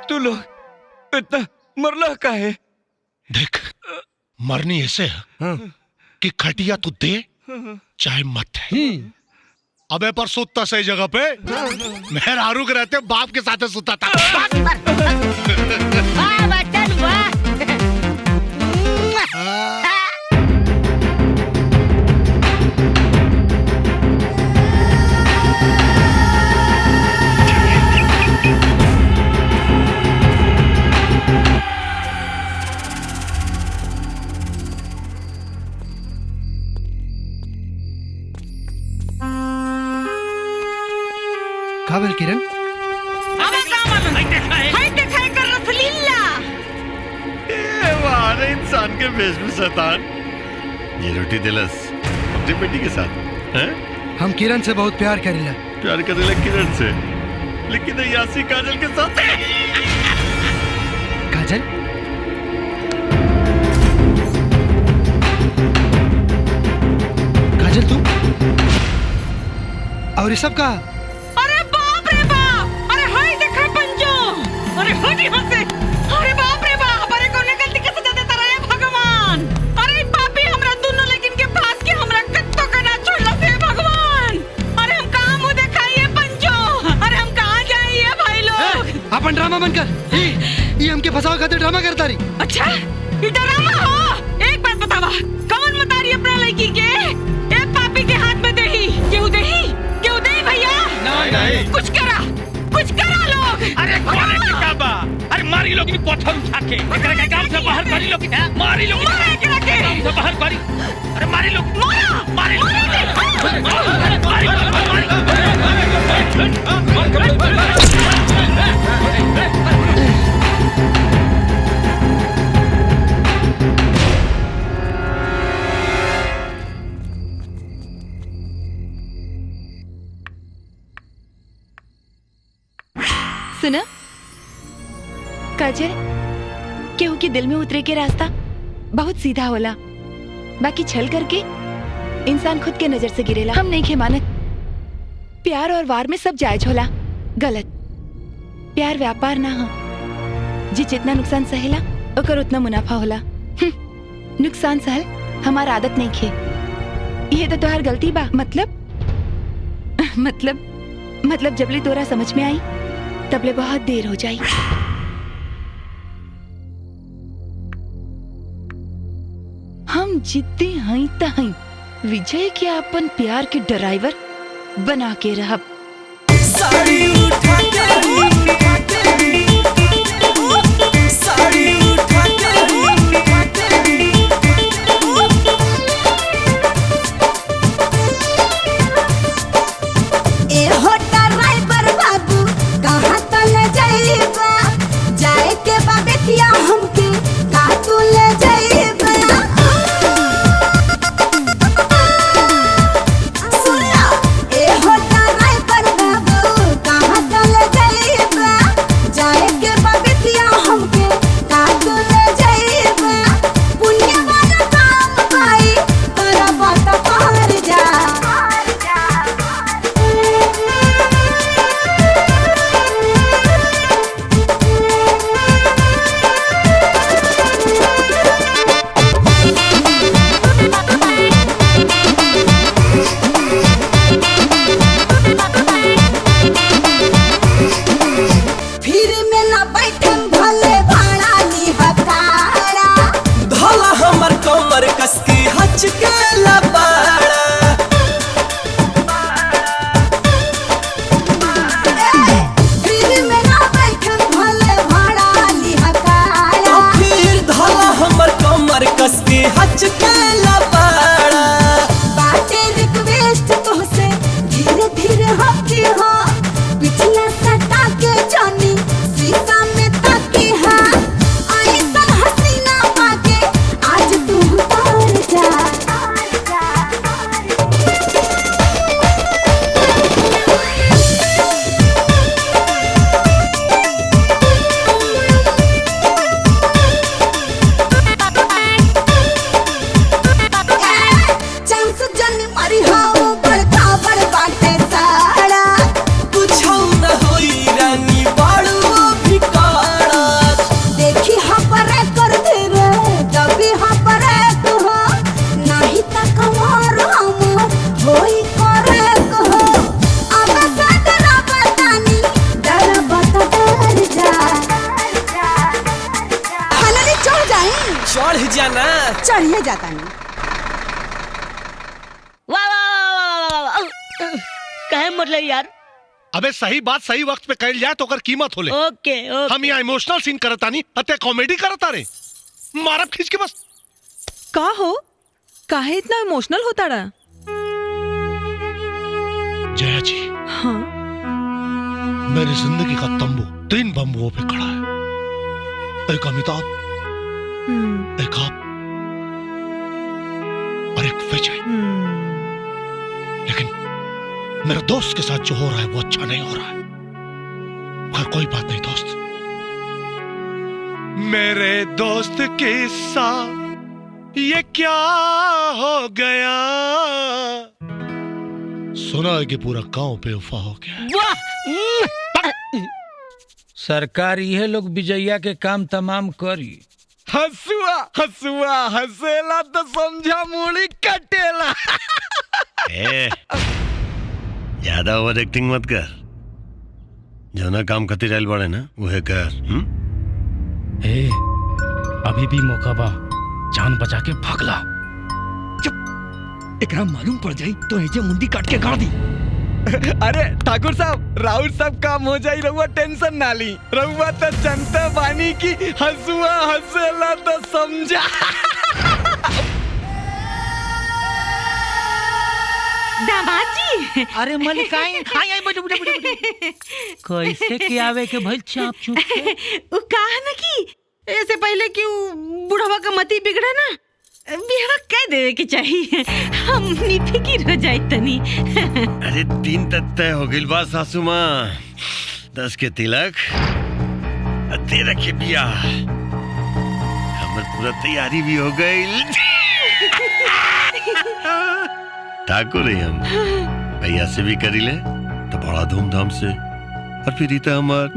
तू लोग इतना मरला का है? देख, मरनी ऐसे है कि खटिया तू दे चाहे मत है। अबे पर सुतता सही जगह पे। मेहरारू के रहते बाप के साथ सुता था। शैतान के भेष में शैतान ये रोटी दिलस अपनी बेटी के साथ हैं? हम किरण से बहुत प्यार करेला। प्यार करेला किरण से, लेकिन यासी काजल के साथ। काजल? काजल तू? और ये सब का? अरे बाप रे बाप, अरे हाय देखा पंजो, अरे हट यहाँ से। अरे बाप रे बाप, अरे कौन गलती के सजा देता रहे भगवान। अरे पापी हमरा दोनों लेकिन के पास के हमरा कत्तो का ना छोड़ला से भगवान। अरे हम कहाँ मुँह दिखाइए पंजो, अरे हम कहाँ जाइए भाई लोग। अपन ड्रामा बंद कर। ये हमके फंसाव खातिर ड्रामा करता रही। अच्छा ये ड्रामा हो? एक बात बतावा, कौन मतारी अपना लड़की के एक पापी के हाथ में देही? केहू देही? केहू देही भैया? नहीं। कुछ करा लोग। अरे करे के का बा? अरे मारी लोग पत्थर उठा के एकरा के गांव से बाहर करी लोग। मारी लोग एकरा के गांव से बाहर करी। अरे मारी लोग, मारी सुना काजल, केहू के दिल में उतरे के रास्ता बहुत सीधा होला, बाकी छल करके इंसान खुद के नजर से गिरेला। हम नहीं खे मानत प्यार और वार में सब जायज होला। गलत। प्यार व्यापार ना हो, जी जितना नुकसान सहेला ओकर उतना मुनाफा होला। नुकसान सहल हमार आदत नहीं खे। ये तो तोहार गलती बा। मतलब जबले तोरा समझ में आई तबले बहुत देर हो जाई। हम जिद्दी हई तहई विजय के अपन प्यार के ड्राइवर बना के रहब। साड़ी उठा के साड़ी उठा ए होटा ड्राइवर बाबू कहाँ तल जाइबा? जाए के बाबेतिया हमके का तू ले जाइबा? सुना ए होटा ड्राइवर बाबू कहाँ तल जाइबा? जाए के बाबेतिया हमके का तू ले जाइबा? पुण्य वाला काम भाई तोरा बात पार जा। फिर में ना बैठम भले भाड़ा ली हकारा। धोला हमर कमर कसके हच के लबाड़ा। फिर में ना बैठम भले भाड़ा ली हकारा। फिर धोला हमर कमर कसके हच के लबाड़ा। बाटे रिक्वेस्ट तोहसे धीरे धीरे हकी हो। पिछला सटा के जानी शीशा में ताकी हा। ऐसा हसीना पाके आज तू उतार जा। चांस जानी मारी हाओ बड़का बड़ बाटे साड़ा। कुछौ न होई रानी बाड़ू भिकाड़ा। देखी हाँ परे कर दे रे, तभी हाँ परे तू हो। नहीं ता कमार हम होई करे कहो। अब सदरा बतानी डर बता डर जा। खाना चढ़ जाए। चढ़ जाना। चढ़िए जाता नहीं। वाह वाह वाह वाह वाह। कहे मतलब यार। अबे सही बात सही वक्त पे कहल जाए तो ओकर कीमत होले। ओके ओके। हम यहाँ इमोशनल सीन करता नहीं, अते कॉमेडी करता रे। मारब खींच के बस। का हो? काहे इतना इमोशनल होता रहा? जया जी, हाँ मेरी जिंदगी का तंबू 3 बम्बुओं पे खड़ा है। एक अमिताभ, एक आप विजय। लेकिन मेरे दोस्त के साथ जो हो रहा है वो अच्छा नहीं हो रहा है। पर कोई बात नहीं दोस्त, मेरे दोस्त के साथ ये क्या हो गया, सुना है कि पूरा गांव बेवफा हो गया। सरकार ये लोग विजया के काम तमाम करी। हसुआ हसुआ हसेला तो समझा मूली कटेला। ज्यादा ओवर एक्टिंग मत कर, जो ना काम खातिर आइल बाड़े ना वह कर। ए, अभी भी मौका बा, जान बचा के भागला। एकरा मालूम पड़ जाई तो ऐसे मुंडी काट के गाड़ दी। अरे ठाकुर साहब, राउत सब काम हो जाई, रहुआ टेंशन ना ली। रहुआ तो जनता बानी की हसुआ हसेला तो समझा। दामाद जी। अरे मलिकाई आई आई बड़े बड़े बड़े कैसे के आवे के भइल चाप चुप के? वो कहा ना कि ऐसे पहले कि बुढ़वा का मती बिगड़े ना, बिहार कह देवे के चाहिए, हम फिकिर हो जाए तनी। अरे 3 तक तय हो गई बात सासू माँ, 10 के तिलक 13 के बियाह, हमर पूरा तैयारी भी हो गई। ठाकुर ही हम भैया से भी करी ले तो बड़ा धूमधाम से, और फिर इतना हमार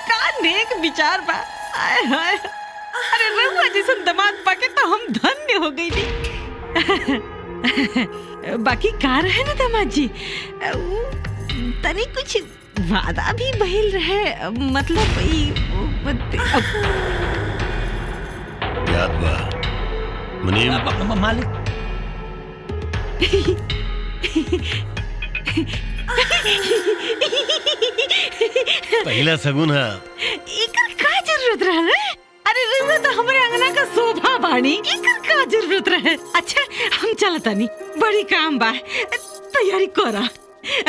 का नेक विचार बा। आय हाय, अरे रहुआ जैसे दामाद पाके तो हम धन्य हो गई थी। बाकी का रहे ना दामाद जी, तनी कुछ वादा भी बहिल रहे, मतलब याद बा मुनीम मालिक। पहला सगुन है। एकर का जरूरत रहे? अरे रहुआ तो हमारे अंगना का शोभा बानी, एकर का जरूरत रहे? अच्छा हम चलता नहीं, बड़ी काम बा, तैयारी करा।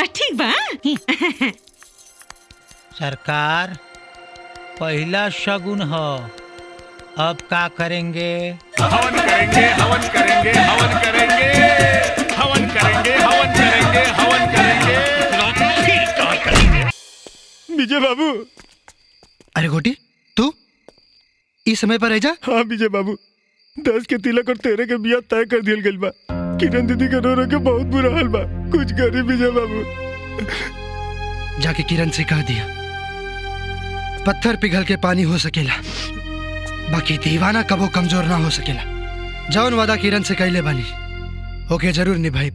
ठीक बा। सरकार पहला शगुन हो, अब का करेंगे? हवन करेंगे, हवन करेंगे, हवन करेंगे, हवन करेंगे, हवन करेंगे, हवन करेंगे। विजय बाबू। अरे गोटी तू इस समय पर रह जा। हाँ विजय बाबू, 10 के तिलक और 13 के बियाह तय कर दिया गइल बा। किरण दीदी के रो रो के बहुत बुरा हाल बा, कुछ करी विजय बाबू। जाके किरण से कह दिया, पत्थर पिघल के पानी हो सकेला, बाकी दीवाना कबो कमजोर ना हो सकेला। जौन वादा किरण से कैले बानी ओके जरूर निभाई।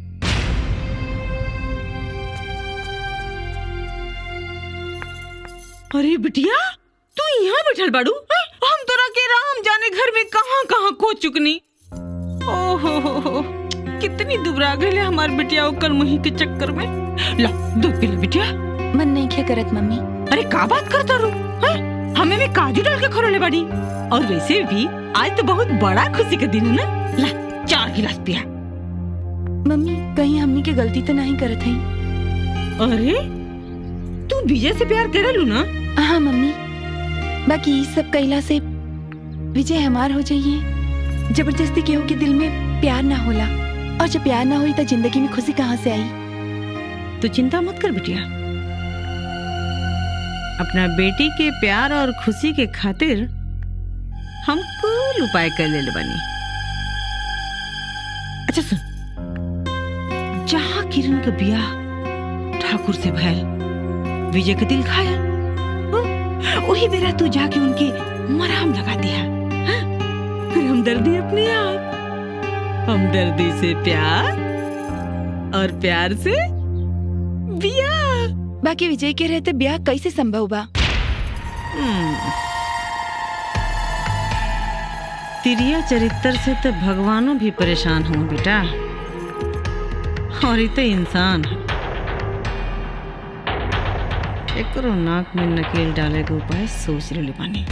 अरे बिटिया तू यहाँ बैठल बाड़ू, हम तोरा के राम जाने घर में कहाँ कहाँ खो चुकनी। ओहो कितनी दुबरा गए हमार बिटिया ओकर मुही के चक्कर में। ला दूध पी ले बिटिया। मन नहीं क्या करत मम्मी। अरे का बात करता रू, हमें में काजू डाल के खोले बाड़ी, और वैसे भी आज तो बहुत बड़ा खुशी का दिन है ना। ला 4 गिलास पिया। मम्मी कहीं हमनी के गलती तो नहीं करत है? अरे तू विजय से प्यार करलू ना? हाँ मम्मी, बाकी इस सब कैला से विजय हमार हो जाइए। जबरदस्ती केहू के दिल में प्यार ना होला, और जब प्यार ना हुई तो जिंदगी में खुशी कहाँ से आई? तू चिंता मत कर बिटिया, अपना बेटी के प्यार और खुशी के खातिर हम कुल उपाय कर ले बानी। अच्छा सुन, जहाँ किरण का ब्याह ठाकुर से भैल, विजय का दिल घायल, वही बेरा तू जाके उनके मरहम लगा दिया। फिर हमदर्दी अपने आप, हमदर्दी से प्यार, और प्यार से ब्याह। बाकी विजय के रहते ब्याह कैसे संभव बा? तिरिया चरित्र से तो भगवानों भी परेशान हो बेटा, और ये तो इंसान है। एकरो नाक में नकेल डाले के उपाय सोच ले पानी।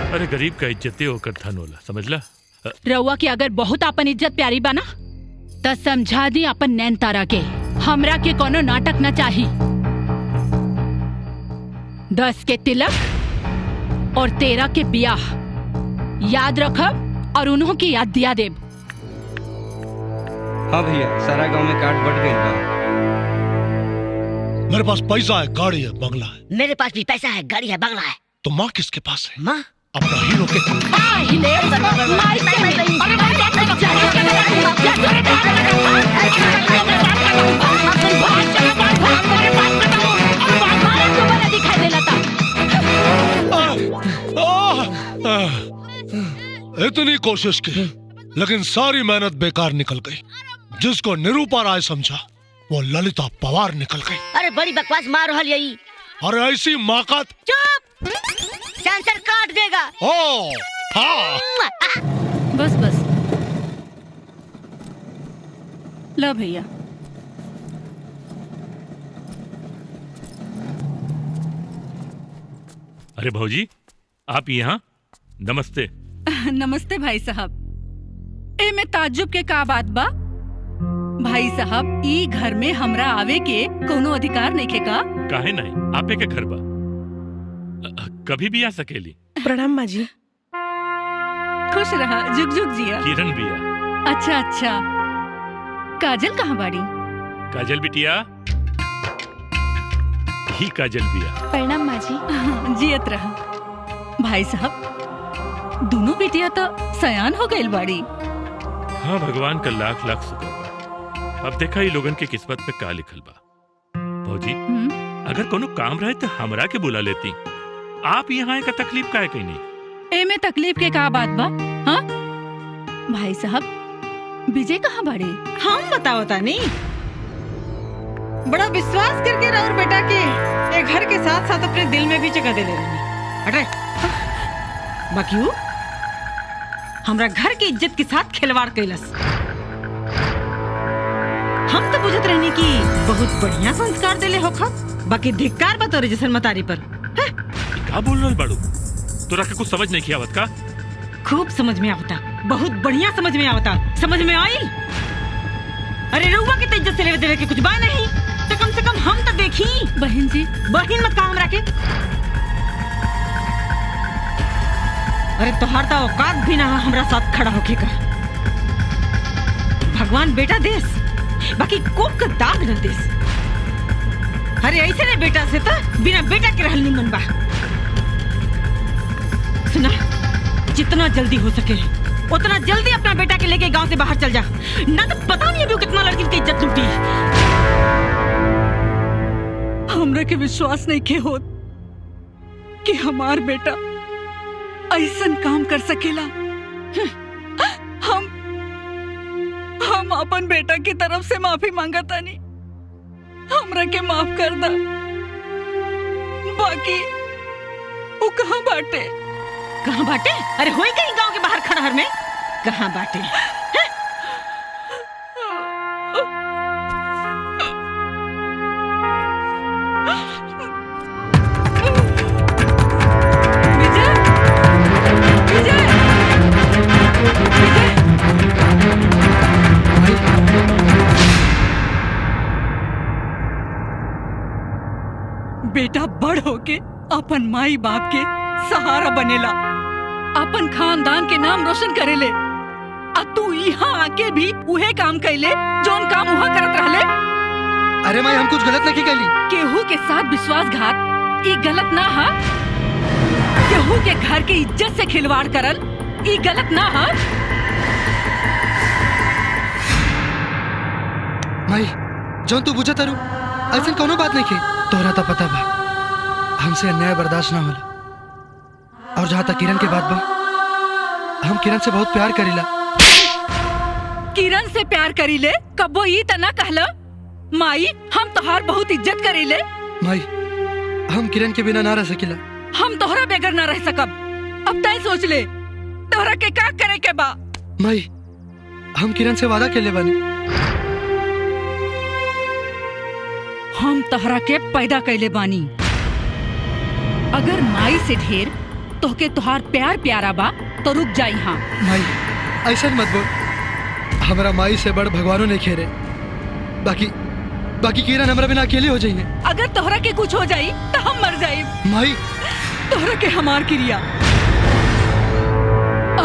अरे गरीब का इज्जत होकर धन होला, समझला? रउआ की अगर बहुत अपन इज्जत प्यारी बना तो समझा दी अपन नैन तारा के, हमरा के कोनो नाटक न चाही। 10 के तिलक और तेरा के बियाह याद रखब और उन्हों की याद दिया देब। हाँ भैया, सारा गांव में काट बढ़ गई बा। मेरे पास पैसा है, गाड़ी है, बंगला है। मेरे पास भी पैसा है, गाड़ी है, बंगला है। तो माँ किसके पास है? माँ अपना हीरो के। इतनी कोशिश की लेकिन सारी मेहनत बेकार निकल गई। जिसको निरूपा राय समझा वो ललिता पवार निकल गई। अरे बड़ी बकवास मार रहा यही। और ऐसी माँ का चुप, सेंसर काट देगा। ओ हाँ। बस बस लो भैया। अरे भौजी, आप यहाँ? नमस्ते। नमस्ते भाई साहब। ए में ताज्जुब के का बात बा? भाई साहब, ई घर में हमरा आवे के कोनो अधिकार नहीं के का? काहे नहीं, आपे के घर बा, कभी भी आ सकेली। प्रणाम माँ जी। खुश रहा, जुग जुग जिया। किरण बिया। अच्छा अच्छा, काजल कहाँ बाड़ी? काजल बिटिया, ही काजल बिया। प्रणाम माँ जी। जियत रहा। भाई साहब, दोनों बिटिया तो सयान हो गई बाड़ी। हाँ, भगवान का लाख लाख शुक्र बा। अब देखा ही लोगन के किस्मत में का लिखल बा। भौजी, अगर कोनो काम रहे तो हमरा के बुला लेती। आप यहाँ का तकलीफ काहे कहीं नहीं? ए में तकलीफ के का बात बा? हाँ भाई साहब, विजय कहाँ बाड़े? हम बताओ तानी। बड़ा विश्वास करके रहो बेटा के ये घर के साथ साथ अपने दिल में भी जगह दे ले रही। हटे। बाकी वो हमरा घर की इज्जत के साथ खिलवाड़ कैलस। हम तो बुझत रहनी कि बहुत बढ़िया संस्कार देले होखा, बाकी धिक्कार बतौरे जैसन मतारी पर। क्या बोल रहा बाड़ू? तोरा के कुछ समझ नहीं किया आवत का? खूब समझ में आवता, बहुत बढ़िया समझ में आवता। समझ में आई? अरे रउआ के तो इज्जत से लेवे देवे के कुछ बा नहीं, तो कम से कम हम तो देखी। बहन जी, बहन मत कहा हमरा के। अरे तोहार तो औकात भी ना हमरा साथ खड़ा होके का। भगवान बेटा देस, बाकी कोक का दाग न देस। अरे ऐसे ने बेटा से तो बिना बेटा के रहल निमन बा। सुना, जितना जल्दी हो सके उतना जल्दी अपना बेटा के लेके गांव से बाहर चल जा, ना तो पता नहीं अभी वो कितना लड़की की इज्जत लूटी। हमरा के विश्वास नहीं के होत कि हमार बेटा ऐसन काम कर सकेला। हम अपन बेटा की तरफ से माफी मांगता नहीं, हमरा के माफ कर दा। बाकी वो कहाँ बाटे? कहाँ बाटे? अरे होई कहीं गांव के बाहर खड़हर में? कहाँ बाटे? बेटा बड़ होके अपन माई बाप के सहारा बनेला, अपन खानदान के नाम रोशन करेले। आ तू यहाँ आके भी उहे काम कैले जोन काम वहाँ करत रहले। अरे माई, हम कुछ गलत नहीं कैली। केहू के साथ विश्वासघात ई गलत ना हा। केहू के घर के इज्जत से खिलवाड़ करल ई गलत ना हा। माई, जौन तू बुझत तारू ऐसा कोनो बात नहीं की। तोहरा तो पता बा हमसे अन्याय बर्दाश्त ना होला। और जहाँ तक किरण के बात बा, हम किरण से बहुत प्यार करीला। किरण से प्यार करीले? कबो ई तना कहला? माई, हम तोहार बहुत इज्जत करीले। माई, हम किरण के बिना ना रह सकीला। हम तोहरा बेगर ना रह सकब। अब तय सोच ले तोहरा के का करे के बा। माई, हम किरण से वादा के ले बानी। हम तोहरा के पैदा कैले बानी। अगर माई से ढेर तोहके तोहार प्यार प्यारा बा तो रुक जा यहाँ। माई, ऐसा मत बोल। हमारा माई से बड़ भगवानों ने खेरे। बाकी किरण हमारा बिना अकेले हो जाइए। अगर तोहरा के कुछ हो जाई तो हम मर जाई। माई, तोहरा के हमार क्रिया,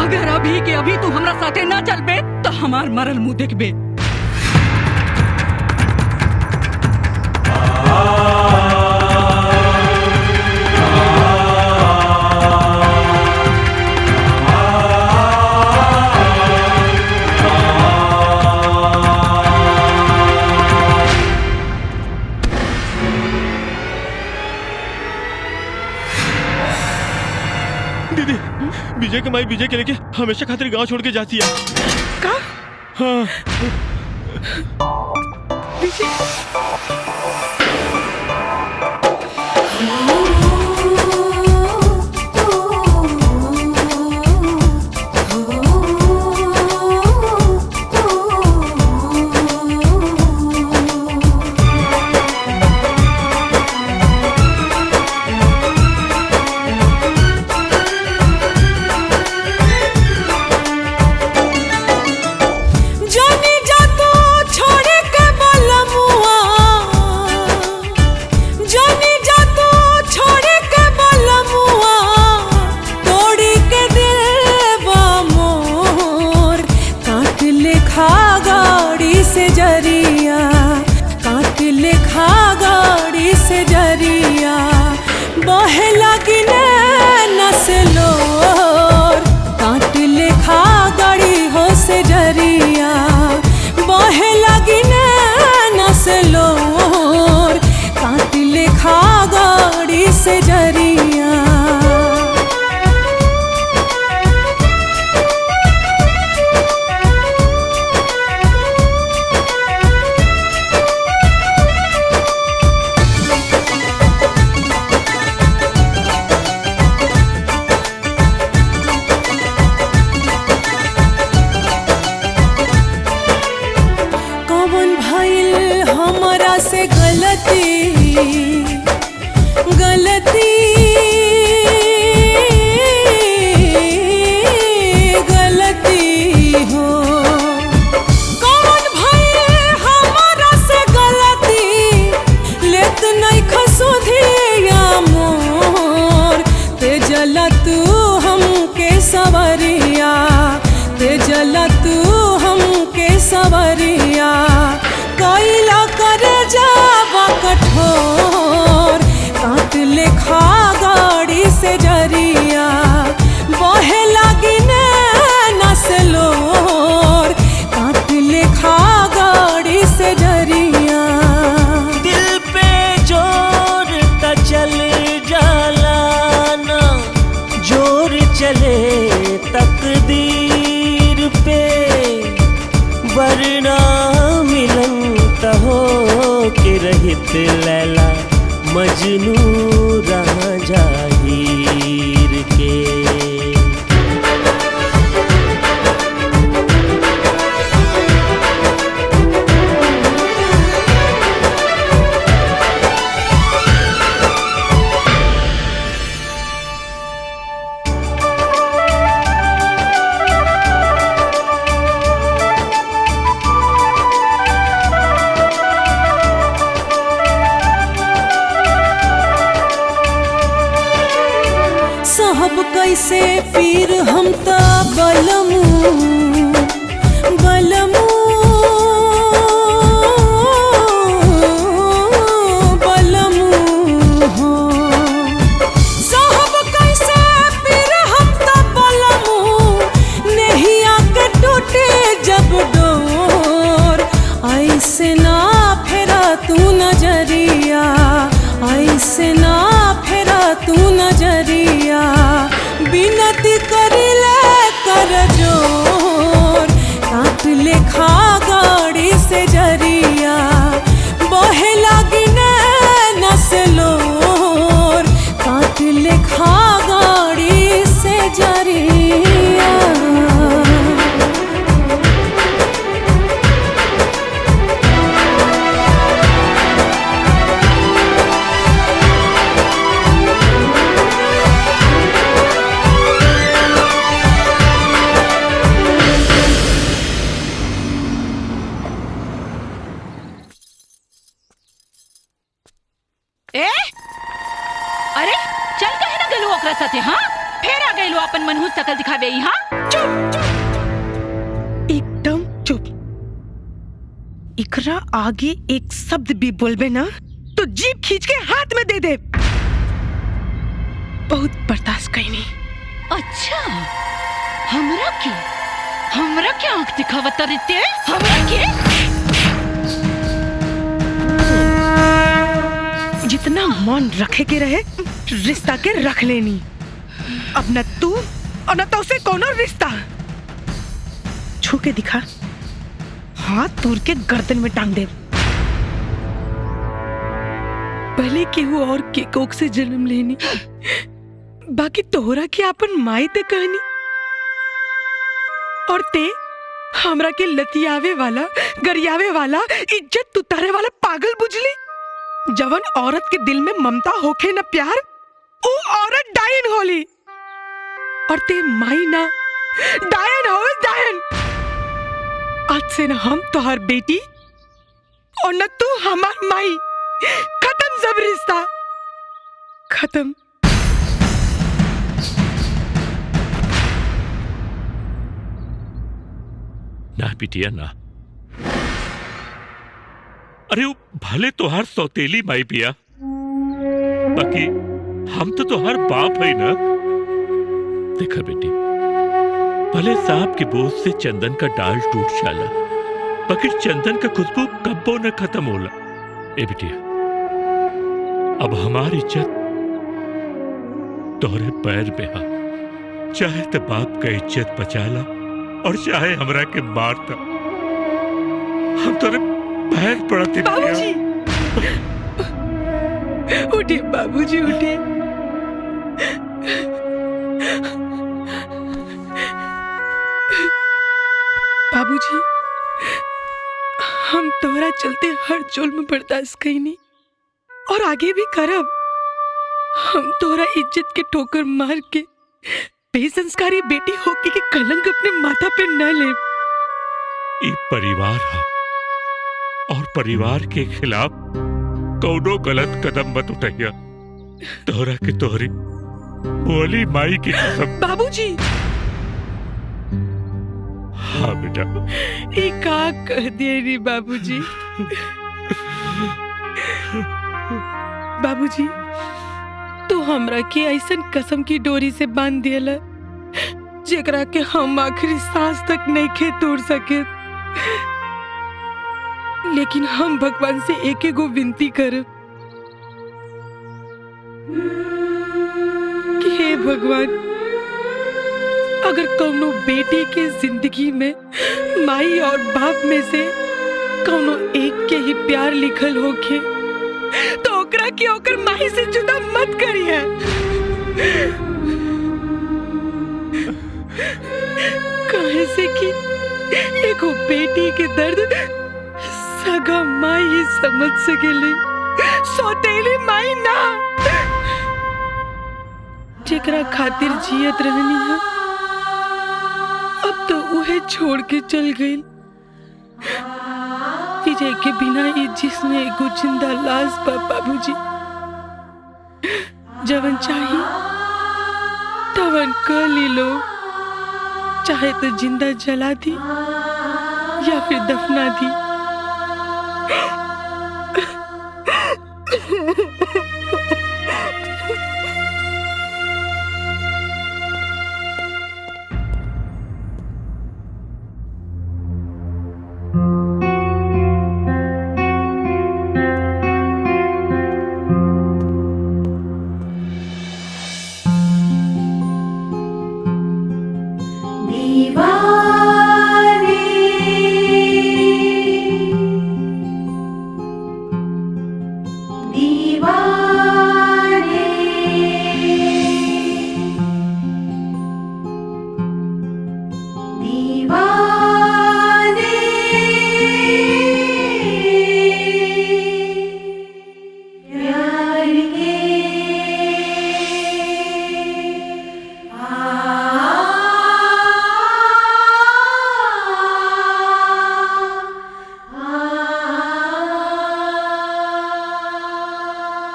अगर अभी के अभी तू हमरा साथे ना चलबे तो हमार मरल मुंह देखबे। दीदी, विजय के माई विजय के लेके हमेशा खातिर गांव छोड़ के जाती है। का? हाँ। जानी जा तू छोड़ के बलमुआ, जानी जा तू छोड़ के बलमुआ, तोड़ी के देवा मोर, काट लेखा गाड़ी से जरिया, काट लेखा गाड़ी से जरिया, बहे लगी नसलोर, काट लेखा गाड़ी हो से जरिया, बहे लगी नसलोर, काट लेखा गाड़ी से जरिया। कौन भइल हमरा से गलती, गलती, गलती हो, कौन भइल हमरा से गलती, लेत नहीं खसुधिया मोर, ते जला तू हमके सवरिया, ते जला तू हमके सवरिया, कैला करे जावा कठोर, काट लेखा गाड़ी से जरिया, बहे लगी नसलोर, काट लेखा गाड़ी से जरिया। दिल पे जोर का चल जाला ना, जोर चले तकदीर पे, वरना मिलन त हो के रहित लैला मजनू रहा जाहिर के। साहब कैसे पीर हम ता बलमू, बलमू, बलमू हो, साहब कैसे पीर हम ता बलमू, नहीं आके टूटे जब डोर, ऐसे ना फेरा तू नजरिया, ऐसे ना फेरा तू नजरिया, बिनती करिले कर जोर, काट लेखा गाड़ी से जरिया, बहे लगी नसलोर, काट लेखा गाड़ी से जरिया। ए? अरे चल कहे ना गलू ओकरा साथे हाँ फेर आ गइलो अपन मनहूस शकल दिखावे यहाँ। एकदम चुप। इकरा आगे एक शब्द भी बोलबे ना तो जीभ खींच के हाथ में दे दे। बहुत बर्दाश्त कईनी। अच्छा हमरा के आंख दिखावत रहते हमरा के। जितना मन रखे के रहे रिश्ता के रख लेनी। अब न तू और न तो उसे कोनो रिश्ता। छू के दिखा, हाथ तोड़ के गर्दन में टांग दे। भले केहू और के कोख से जन्म लेनी, बाकी तोहरा के अपन माई ते कहनी और ते हमरा के लतियावे वाला, गरियावे वाला, इज्जत उतारे वाला पागल बुझली। जवन औरत के दिल में ममता होखे न प्यार, वो औरत डायन होली। और ते माई ना डायन हो डायन। आज से न हम तोहर बेटी और न तू हमार माई। खत्म सब रिश्ता, खत्म। ना बिटिया ना। अरे वो भले तोहार सौतेली माई पिया, बाकी हम तो तोहार बाप है ना। देखा बेटी, भले सांप के बोझ से चंदन का डाल टूट जाला, बाकी चंदन का खुशबू कब्बो न खत्म होला। ए बिटिया, अब हमारी इज्जत तोहरे पैर पे हा। चाहे तो बाप का इज्जत बचाला और चाहे हमरा के मारता। हम तोरे पैर पड़ते। बाबूजी उठिए, बाबूजी उठिए। बाबूजी, हम तोहरा चलते हर जुल्म बर्दाश्त कईनी और आगे भी करब। हम तोहरा इज्जत के ठोकर मार के बेसंस्कारी बेटी होके के कलंक अपने माथा पे न ले। ये परिवार है और परिवार के खिलाफ कौनो गलत कदम मत उठाइया। तोहरा के तोहरी बोली माई की कसम। बाबूजी। हाँ बेटा। ये का कह दिए रे बाबूजी। बाबूजी, तू हमरा के ऐसन कसम की डोरी से बांध दियला जेकरा के हम आखिरी सांस तक नहीं खे तोड़ सके। लेकिन हम भगवान से एक एगो विनती करब कि हे भगवान, अगर कौनो बेटी के जिंदगी में माई और बाप में से कौनो एक के ही प्यार लिखल होके तो ओकरा के ओकर माई से जुदा मत करिए। कहे से कि एगो बेटी के दर्द सगा माई ही समझ सकेली, सौतेली माई ना। जेकरा खातिर जियत रहनी है अब तो उहे छोड़ के चल गई। विजय के बिना ये जिसमें एगो जिंदा लाश बा बाबूजी। जवन चाही तवन कर ली लो, चाहे तो जिंदा जला दी या फिर दफना दी।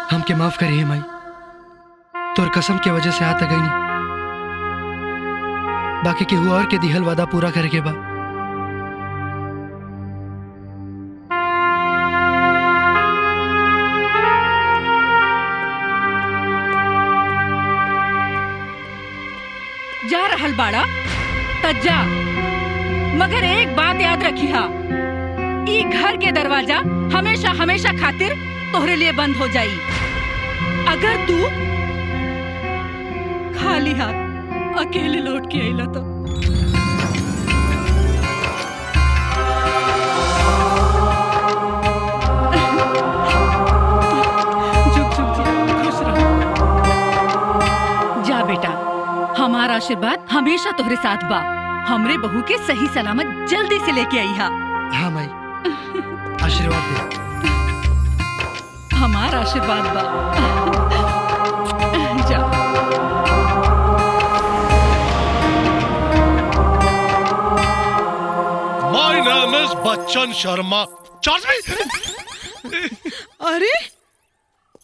हमके माफ करिए माई। तोर कसम के वजह से आता गई नहीं, बाकी केहू और के दिहल वादा पूरा करे के बा। जा रहल बाड़ा त जा, मगर एक बात याद रखिहा, ई घर के दरवाजा हमेशा हमेशा खातिर तोहरे लिए बंद हो जाई। अगर तू खाली हाथ अकेले लौट के आइला तो। चुप चुप जी, खुश रहो। जा बेटा, हमारा आशीर्वाद हमेशा तोहरे साथ बा। हमरे बहू के सही सलामत जल्दी से लेके आई हा। हाँ माई, आशीर्वाद दे। हमारा आशीर्वाद बा। जा। My name is बच्चन शर्मा। अरे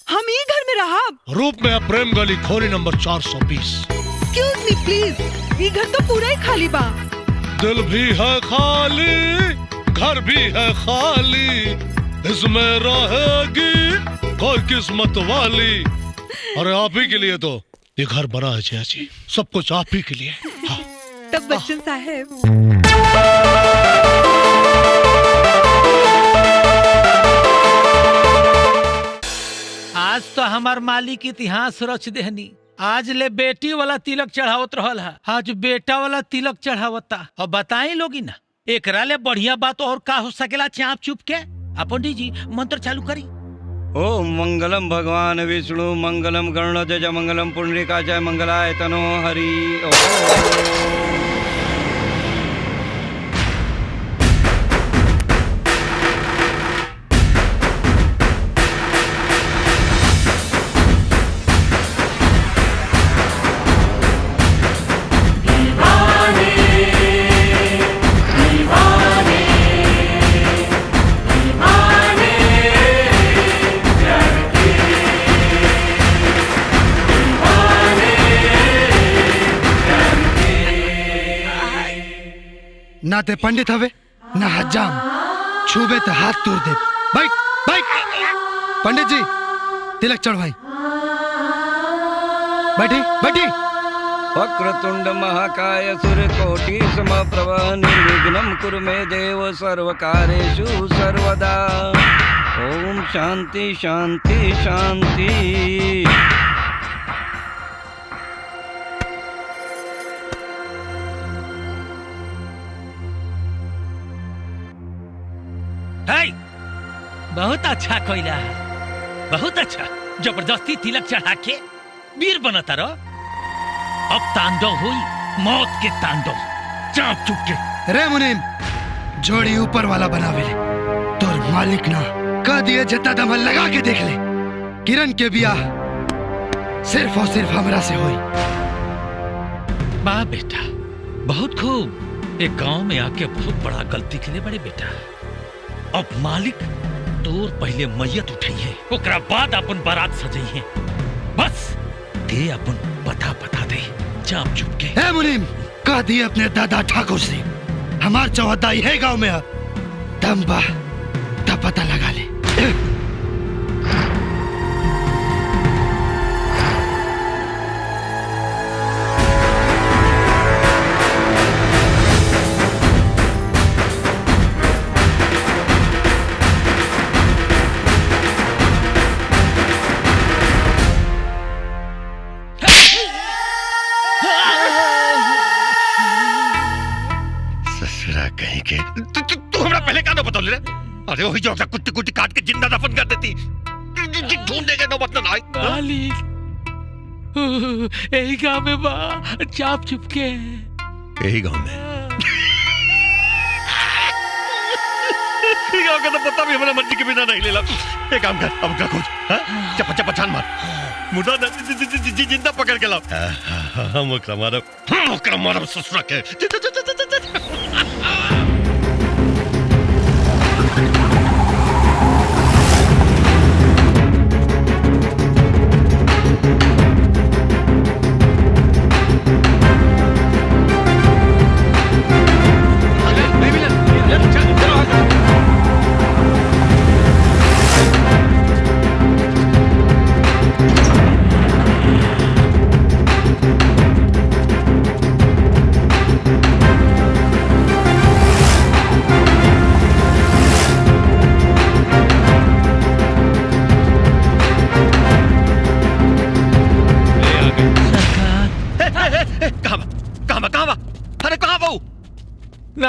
हम ही घर में रहा। रूप में प्रेम गली खोली नंबर 420। एक्सक्यूज मी प्लीज, ये घर तो पूरा ही खाली बा। दिल भी है खाली, घर भी है खाली, इसमें रहेगी कोई किस्मत वाली। अरे आप ही के लिए तो ये घर बना है चाची, सब कुछ आप ही के लिए। हाँ। तब बच्चन साहब, आज तो हमार मालिक इतिहास रच देहनी। आज ले बेटी वाला तिलक चढ़ावत रहल है, आज बेटा वाला तिलक चढ़ावता। और बताई लोगी ना, एकरा ले बढ़िया बात और का हो सकेला? चाप चुप के पंडित जी मंत्र चालू करी। ओम मंगलम भगवान विष्णु, मंगलम गरुड़ध्वज, मंगलम पुंडरीकाक्षाय, मंगलाय तनो हरि। ना ते पंडित हवे ना हजाम, छूबे तो हाथ तोड़ दे। बैठ बैठ पंडित जी, तिलक चढ़वाई। बैठी बैठी। वक्रतुंड महाकाय सूर्यकोटि समप्रभ, निर्विघ्नं कुरु मे देव सर्वकार्येषु सर्वदा। ओम शांति शांति शांति। बहुत अच्छा कोयला है, बहुत अच्छा। जबरदस्ती तिलक चढ़ा के वीर बनता रहो। अब तांडव हुई, मौत के तांडव। चाप चुप के। रे मुनीम, जोड़ी ऊपर वाला बनावे ले, तोर मालिक ना कह दिए जितना दम लगा के देख ले। किरण के बियाह सिर्फ और सिर्फ हमरा से हुई। वाह बेटा, बहुत खूब। एक गांव में आके बहुत बड़ा गलती के लिए बड़े बेटा। अब मालिक तोर पहले मैयत उठाइए, ओकरा बाद अपन बारात सजाइए। बस दे अपन पता दे। चाप चुप के। ए मुनीम, कह दिए अपने दादा ठाकुर से हमार चौहदाई है गांव में। दम बा तब पता लगा ले। कहीं के तू हमरा पहले का बता ले। अरे वही जो कुत्ती कुत्ती काट के जिंदा दफन कर देती। ढूंढने के नौबत ना आई। मालिक यही गांव में बा, चाप चुप के। यही गांव में गांव का तो पता भी हमारा मर्जी के बिना नहीं लेला। एक काम कर, अब का खोज, चप्पा चप्पा छान मार, मुर्दा जिंदा पकड़ के लाओ। हम ओकरा मारब ससुरा के।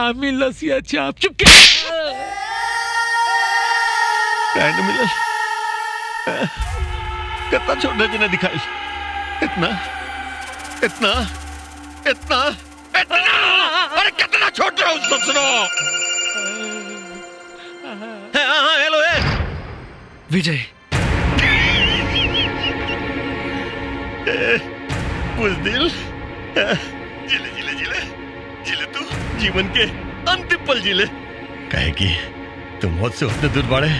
ना मिलसिया चाप चुपके बैंड मिलल कितना छोटा जना दिखाई इतना इतना इतना इतना अरे कितना छोटा उसको सुनो हाँ हेलो विजय बुज़दिल जिले जिले जिले जिले तू जीवन के अंतिम पल जिले कहे कि तुम मौत से उतने दूर बढ़े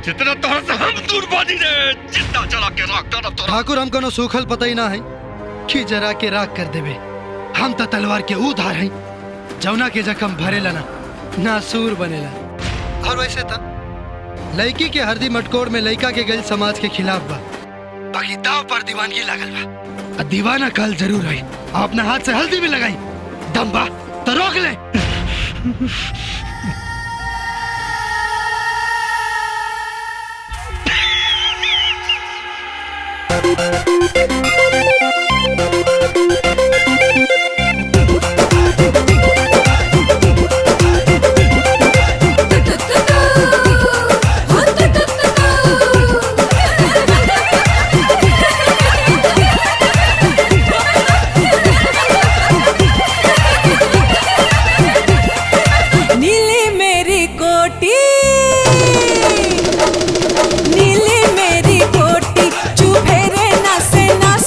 जितना तोहर से हम दूर बानी रे जितना चला के राख कर अब ठाकुर हमको न सूखल पता ही ना है कि जरा के राख कर देवे हम तो तलवार के उधार हैं जौना के जख्म भरेला ना सूर बनेला और वैसे था लड़की के हरदी मटकोड़ में लड़का के गल समाज के खिलाफ बा बाकी दाव पर दीवानगी लागल बा दीवाना कल जरूर है अपने हाथ से हल्दी भी लगाई दम बा तो रोक ले नीली मेरी कोटी चुभे रे नसे नसे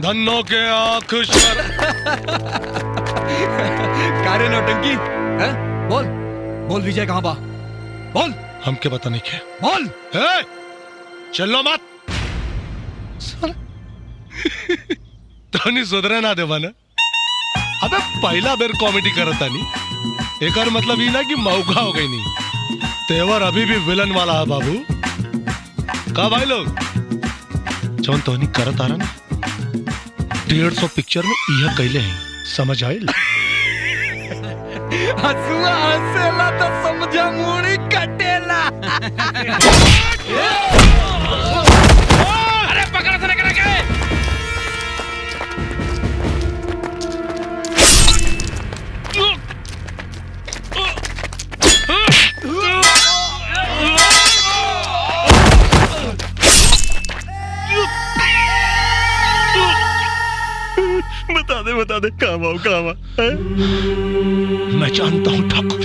धन्नो के आंख शर कारे नौटंकी हैं? बोल बोल विजय कहाँ बा? बोल। हमके पता नहीं क्या। बोल। चलो मत तो सुधरे ना देवा ना। अबे पहला बेर कॉमेडी करता नहीं एक मतलब ये ना कि मौका हो गई नहीं। तेवर अभी भी विलन वाला है बाबू। का भाई लोग जौन तो नहीं करत आ रहा ना 150 पिक्चर में यह कैले हैं समझ आये। हसुआ हंसेला तो समझा मुड़ी कटेला। अरे पकड़ से लेकर के बता दे कहाँ मैं जानता हूं ठाकुर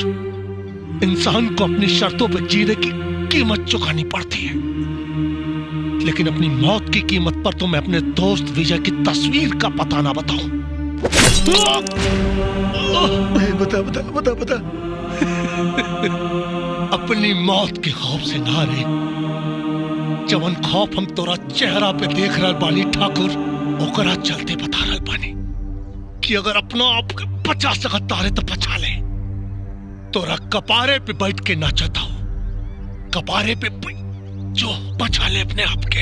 इंसान को अपनी शर्तों पर जीने की कीमत चुकानी पड़ती है लेकिन अपनी मौत की कीमत पर तो मैं अपने दोस्त विजय की तस्वीर का पता ना बताऊं। बता अपनी मौत के खौफ से ना रे जवन खौफ हम तोरा चेहरा पे देख रहा बानी ठाकुर ओकरा चलते बता रहा बानी कि अगर अपना आप के बचा सकता है तो बचा ले। तोरा कपारे पे बैठ के नाचता हूं कपारे पे जो बचा ले अपने आप के।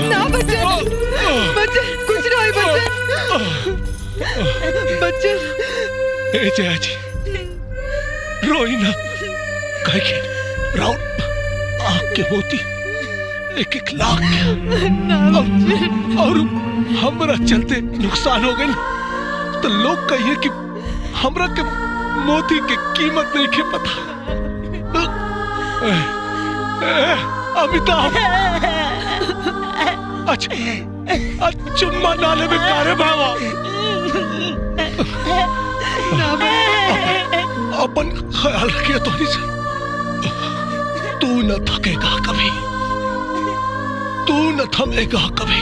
ना बच्चन बच्चन कुछ ना है बच्चन ए जया जी रोई ना कहे के राउत आँख के मोती एक लाख और हमरा चलते नुकसान हो गए तो लोग कहिए कि हमरा के मोती के कीमत नहीं के पता। अमिताभ अच्छा चुम्मा नाले में कारे भावा अपन ख्याल रखिए तो तू न थकेगा कभी तू न थमेगा कभी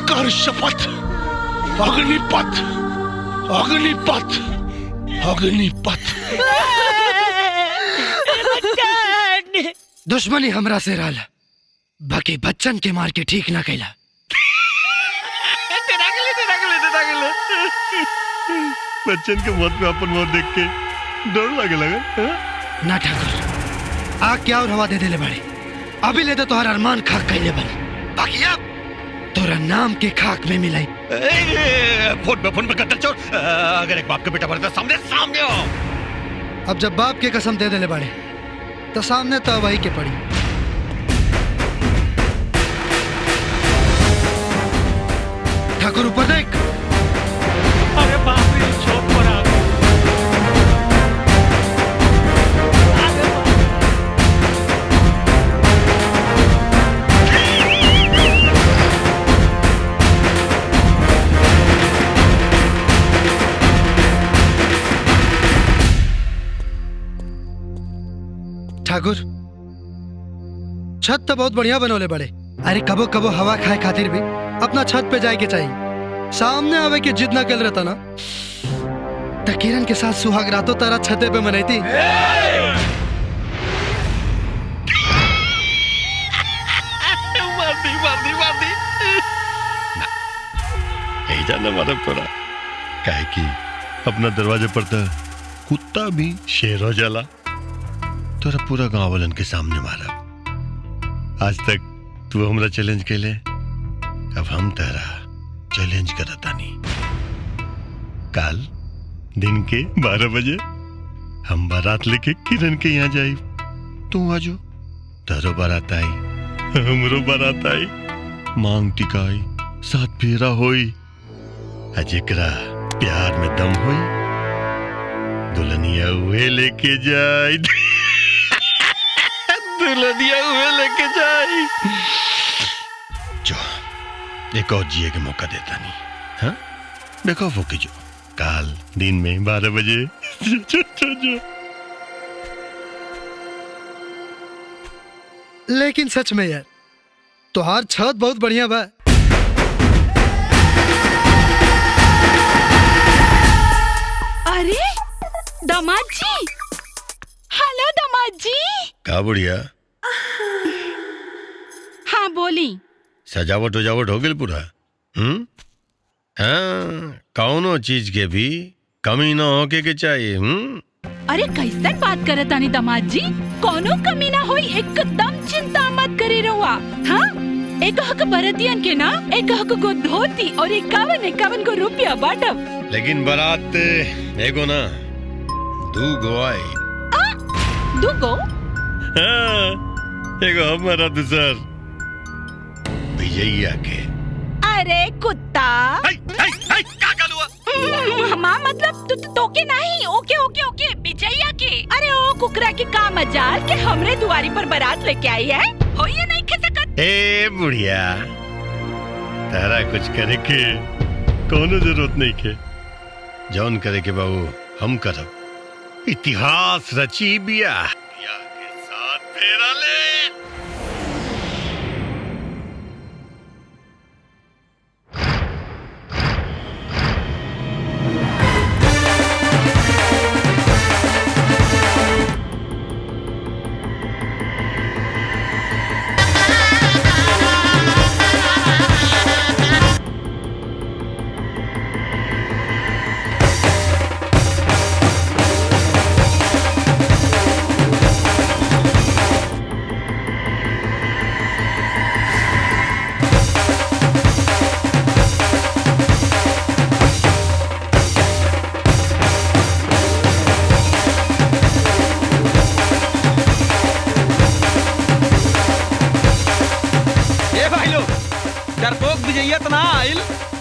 कर शपथ अग्निपथ अग्निपथ अग्निपथ। दुश्मनी हमरा से रहल बाकी बच्चन के मार के ठीक ना कैला। बच्चन के मौत में अपन मौत देख के डर लगे लगा ना ठाकुर आग क्या और हवा दे देले बड़े अभी ले दे तोहर अरमान खाक कैले बन बाकी अब तोरा नाम के खाक में मिलाई। फोन में कत्ल चोर अगर एक बाप के बेटा मरता सामने सामने हो। अब जब बाप के कसम दे देले बड़े तो सामने तो वही के पड़ी। ठाकुर ऊपर देख। अरे बाप रे चौक पर आ ठाकुर छत तो बहुत बढ़िया बनोले बड़े अरे कबो कबो हवा खाए खातिर भी अपना छत पे जाए के चाहिए सामने आवे के जिद ना कर रहता ना तो किरण के साथ सुहाग रातों तारा छते पे मनाई थी। जाना मालूम तोरा काहे कि अपना दरवाजे पर तो कुत्ता भी शेर हो जाला तोरा पूरा गांव वालन के सामने मारा। आज तक तू हमरा चैलेंज के ले अब हम तेरा चैलेंज करता नहीं। कल दिन के 12 बजे हम बारात लेके किरण के यहाँ जाई तू आजो तारो बारात आई हमरो बारात आई मांग टिकाई साथ फेरा होई अजेकरा प्यार में दम होई दुल्हनिया हुए लेके जाई दुल्हनिया हुए लेके जाई। जो एक और जिए के मौका देता नहीं। हाँ देखो वो की जो काल दिन में 12 बजे जो। लेकिन सच में यार तोहार छत बहुत बढ़िया बा। अरे दामाद जी, हेलो दामाद जी। का बुढ़िया हाँ बोली। सजावट उजावट हो गई पूरा? हाँ कौनो चीज के भी कमी ना होके के चाहिए। अरे कैसन बात करे तानी दामाद जी, कोनो कमी ना होई, एकदम चिंता मत करे रहुआ। हाँ एक हक बरतियन के ना, एक हक को धोती और 51 को रुपया बाटब। लेकिन बारात एगो ना दूगो आई। दूगो? हाँ, एगो हमारा दूसर विजयिया के। अरे कुत्ता हाँ मतलब तो के नहीं। ओके ओके ओके विजया के। अरे ओ कुकरा के का मजाल के हमरे दुआरी पर बारात लेके आई है, हो ये नहीं खे सकत। ए बुढ़िया तारा कुछ करे के कोनो जरूरत नहीं के, जौन करे के बाबू हम करब। इतिहास रची बिया के साथ फेरा ले।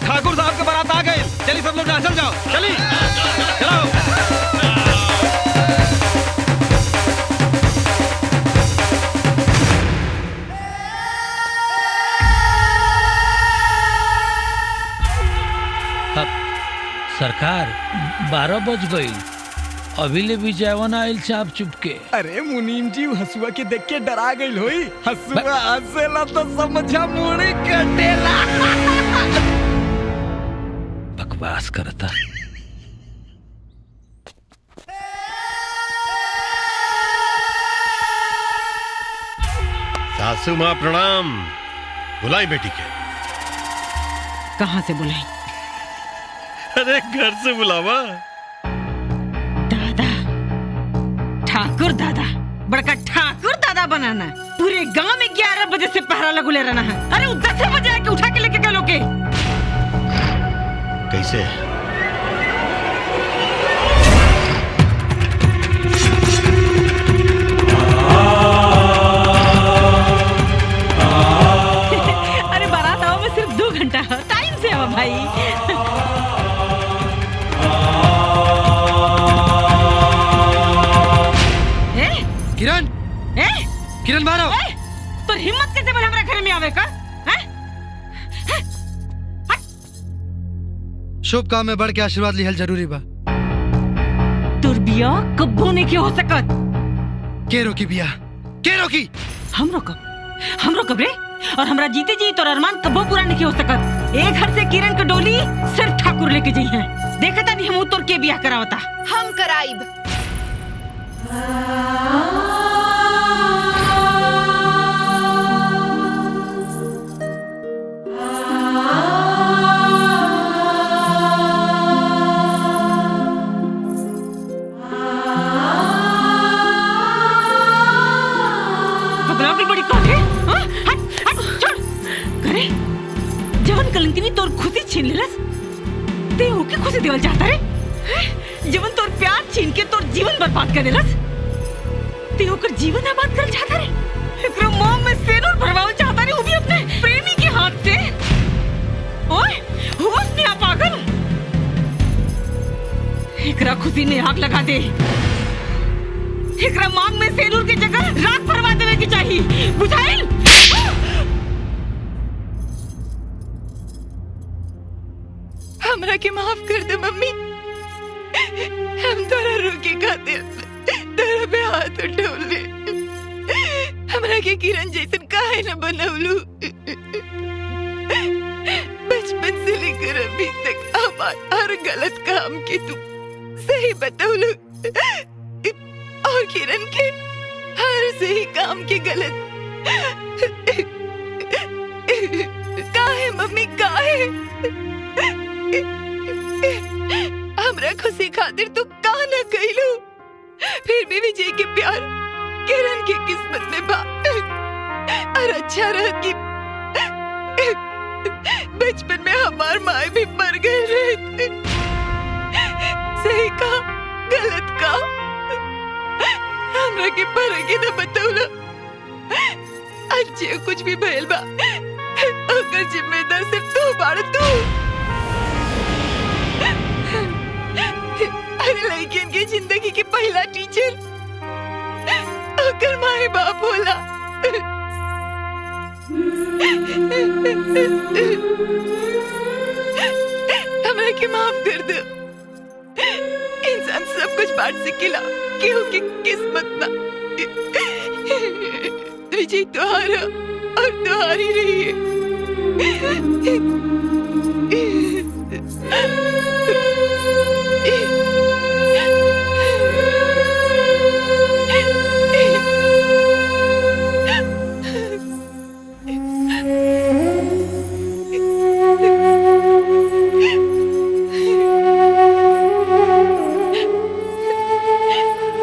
ठाकुर साहब के बारात आ गए। चलिए सब लोग चल जाओ, चलिए चलो। सरकार 12 बज गई, अभी ले भी जयवन आयल चाप चुपके। अरे मुनीम जी हसुआ के देख के डरा गई होई। हसुआ हंसेला तो समझा मुड़ी कटेला। बकवास करता। सासू माँ प्रणाम। बुलाई बेटी के। कहाँ से बुलाई? अरे घर से बुलावा। दादा, ठाकुर दादा, बड़का ठाकुर दादा बनाना। पूरे गांव में 11 बजे से पहरा लगुले रहना है। अरे वो 10 बजे आके उठा के लेके गए लोग के। कैसे? अरे बारात आओ में सिर्फ 2 घंटा है, टाइम से आओ भाई। किरण, किरण मारो। तो हिम्मत कैसे बन हमारे घर में आवे का? शुभ काम में बढ़ के आशीर्वाद लिहल जरूरी बा। तुर बिया कब्बो नहीं के हो सकत। के रोकी बिया? के रोकी? हम रोकब रे। और हमरा जीते जी तोर अरमान कब्बो पूरा नहीं हो सकत। एक घर से किरण के डोली सिर्फ ठाकुर लेके जाई है। देखता नहीं हम तोर के बियाह करावता। हम कराइब। कलंकिनी तोर खुशी छीन लेलस। ते ओके खुशी देवल चाहता रे। जीवन तोर प्यार छीन के तोर जीवन बर्बाद कर देलस। ते ओकर जीवन आबाद कर चाहता रे। एकरो मोह में सेनुर भरवाओ चाहता रे, वो भी अपने प्रेमी के हाथ से। दे। एकरा मांग में सेनुर की जगह राख भरवा देवे की चाहिए, बुझाइल? हमरा के माफ कर दे मम्मी। हम तोरा रोके खातिर तोरा पे हाथ उठौले। हमरा के किरण जैसन काहे न बनौलू। बचपन से लेकर अभी तक हमार हर गलत काम के तू सही बतौलू और किरण के हर सही काम के गलत। काहे मम्मी काहे? हमरा खुशी खातिर तू का न कइलू। फिर भी विजय के प्यार किरण की किस्मत में बा। और अच्छा रह कि बचपन में हमार माए भी मर गए रहे। सही का गलत का हमरा के फर्क ही न बतौला। आज जे कुछ भी भइल बा ओकर जिम्मेदार सिर्फ तू बाड़ तू। अरे लड़कियन की जिंदगी के पहला टीचर ओकर माए बाप होला। हमरा के माफ कर दो। इंसान सब कुछ बांट सकेला, केहू की किस्मत ना। विजय तुम्हारा और तुम्हारी रही है।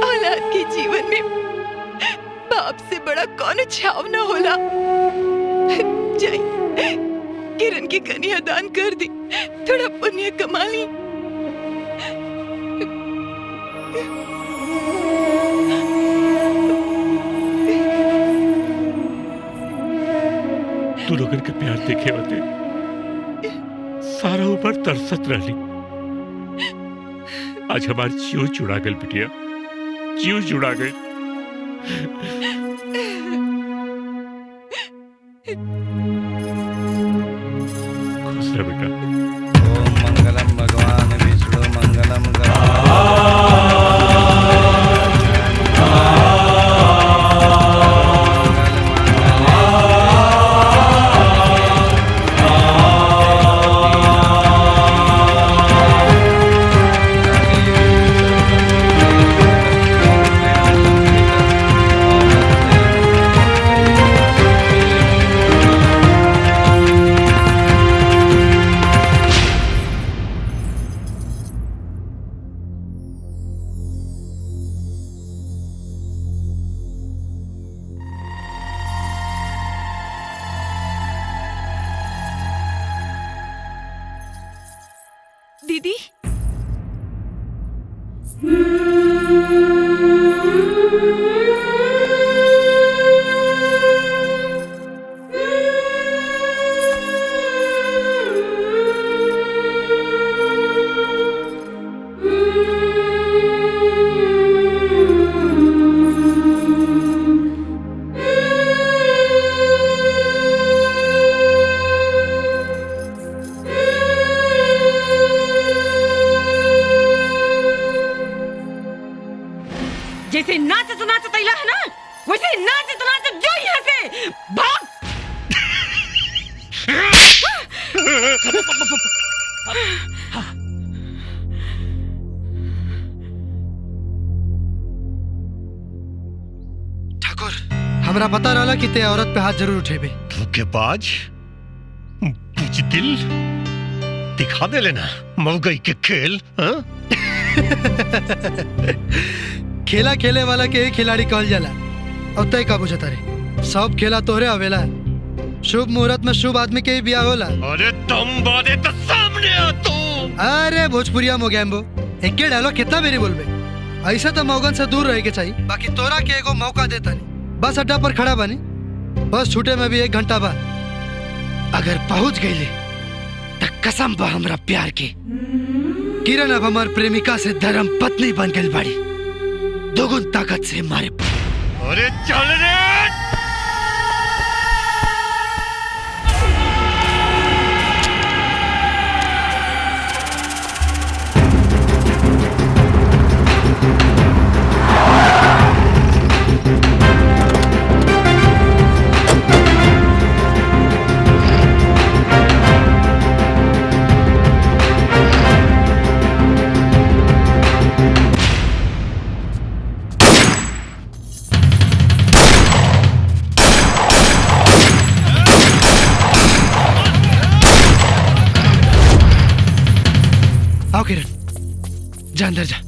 औलाद के जीवन में बाप से बड़ा कौन छाव न होला। जाई किरण की कन्या दान कर दी, थोड़ा पुण्य कमा ली। तू लोगन के प्यार देखे होते सारा ऊपर तरसत रहली। आज हमारी जीव जुड़ा गई बिटिया, जीव जुड़ा गई। खुश रह बेटा। ओम मंगलम भगवान विष्णु मंगलम दीदी जैसे नाचत नाचत अइला है ना, वैसे नाचत नाचत जो यहाँ से भाग। ठाकुर हमरा पता रहला कि ते औरत पे हाथ जरूर उठेबे। धोखेबाज, बुजदिल, दिखा दे लेना मौगई के खेल। हाँ? खेला खेले वाला के ही खिलाड़ी कहल जाला। और तय का बुझता रे, सब खेला तोहरे आवेला। शुभ मुहूर्त में शुभ आदमी के ही ब्याह होला। अरे तुम बादे तो सामने आ तू। अरे भोजपुरिया मोगैम्बो, एक के डायलॉग कितना बेरी बोलबे। ऐसा तो मौगन से दूर रहे के चाहिए। बाकी तोरा के एगो मौका देता नहीं। बस अड्डा पर खड़ा बनी, बस छूटे में भी 1 घंटा बाद। अगर पहुंच गईले तो कसम बा हमरा प्यार के किरण अब हमार प्रेमिका से धर्म पत्नी बन गई बाड़ी, दोगुन ताकत से मारे। अरे चल रे। आओ किरण, जा अंदर जा।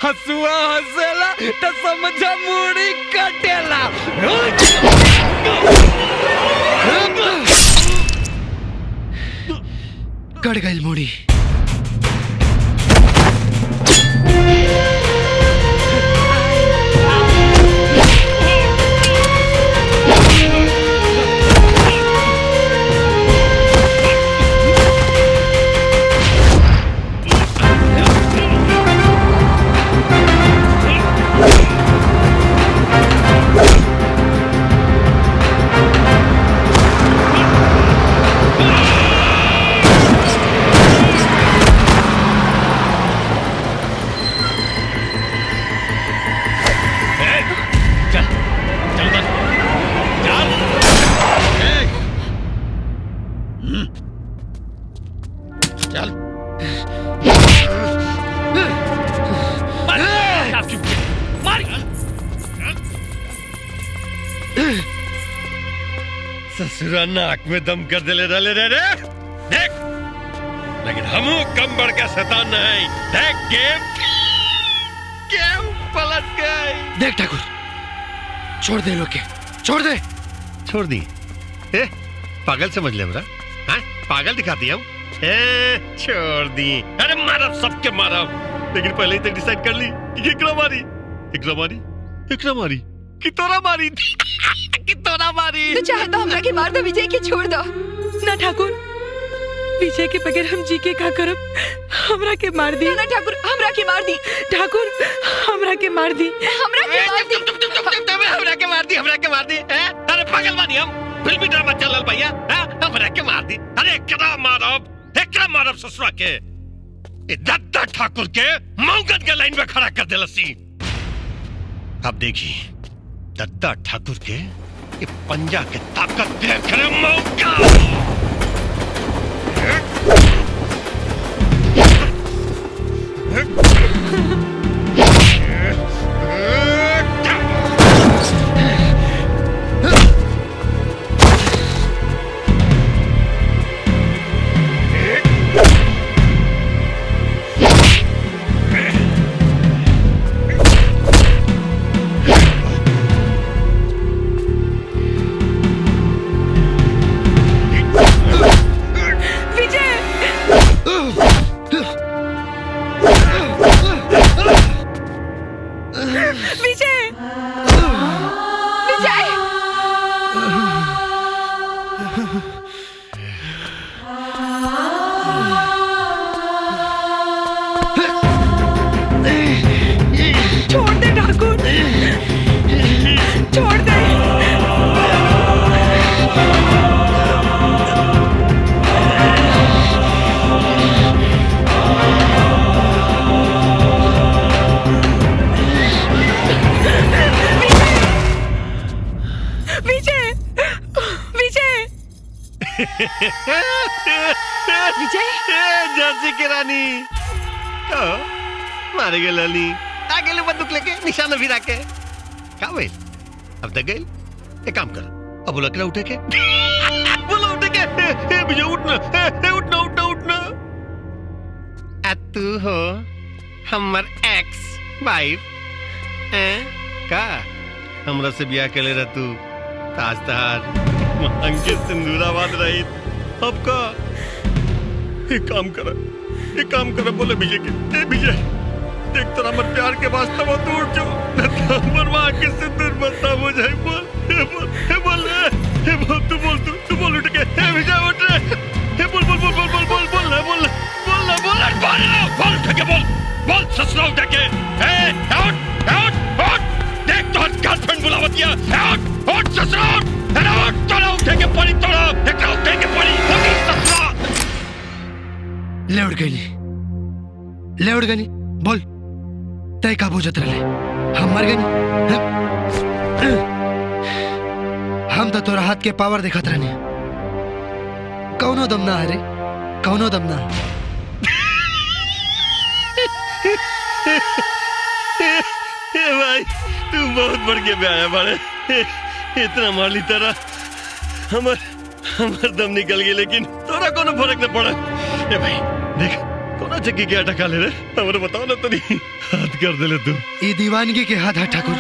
हसुआ हसेला तो समझा मुड़ी कटेला। कट गई मुड़ी। ससुरा नाक में दम कर दे ले रे देख, लेकिन हम कम बढ़ के शैतान नहीं। देख गेम पलट गई। देख ठाकुर, छोड़ दे लोग के, छोड़ दे। छोड़ दी? पागल समझ ले मेरा? पागल दिखाती हम? छोड़ दी। अरे मारा सबके मारा, लेकिन पहले ही तक डिसाइड कर ली कि एकरा मारी, एकरा मारी, एकरा मारी, कि तोरा मारी, कि तोरा मारी। तो चाहे तो हमरा के मार दो, विजय के छोड़ दो। ना ठाकुर, विजय के बगैर हम जी के का करब? हमरा के मार दी। ना ठाकुर, हमरा के मार दी। ठाकुर, हमरा के मार दी। हमरा के मार दी। हमरा के मार दी, हमरा के मार दी। अरे पागल बानी हम, फिल्मी ड्रामा चलल भैया। हमरा के मार दी। अरे एकरा मारब ससुरा के। ए दत्ता ठाकुर के मौगन के लाइन में खड़ा कर देलसी। अब देखी दत्ता ठाकुर के ये पंजा के ताकत देख रहे मौका। छोड़ दे ठाकुर, छोड़ दे। विजय, विजय, विजय, झांसी की रानी मारे गए लाली आगे ले बंदूक लेके निशाना भी रखे का भाई अब तक गई एक काम कर अब बोला क्या उठे के बोला उठे के विजय उठना उठना उठना उठना तू हो हमर एक्स वाइफ का हमरा से ब्याह के ले रहा तू ताज तहार मांग के सिंदूराबाद रही अब का एक काम कर बोले विजय के विजय देख तेरा मत प्यार के वास्ते वो दूर जो मरवा के सिंदूर बता हो जाए बोल तू बोल उठ के विजय उठ रे बोल उठ के बोल ससुरा उठ के आउट देख तो गर्लफ्रेंड बुलावतिया आउट ससुरा आउट तोड़ा उठे के पड़ी तोड़ा एक उठे के पड़ी ससुरा ले उड़ गई बोल तय का बुझत रहे हम मर गए हम तो तोरा हाथ के पावर दिखत रहने कौनो दम ना रे कौनो दम ना भाई तू बहुत बढ़ के आया बाड़े इतना मार ली तेरा हमर दम निकल गई लेकिन तोरा कोनो फर्क न पड़ा ए भाई देख कोना चक्की के अटका ले रे हमरे बताओ ना तनी हाथ कर दे ले तू ये दीवानगी के हाथ है ठाकुर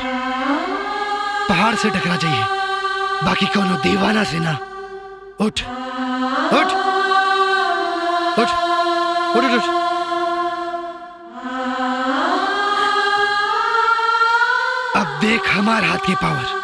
पहाड़ से टकरा जाइए बाकी कोनो दीवाना से ना उठ उठ उठ उठ उठ अब देख हमार हाथ की power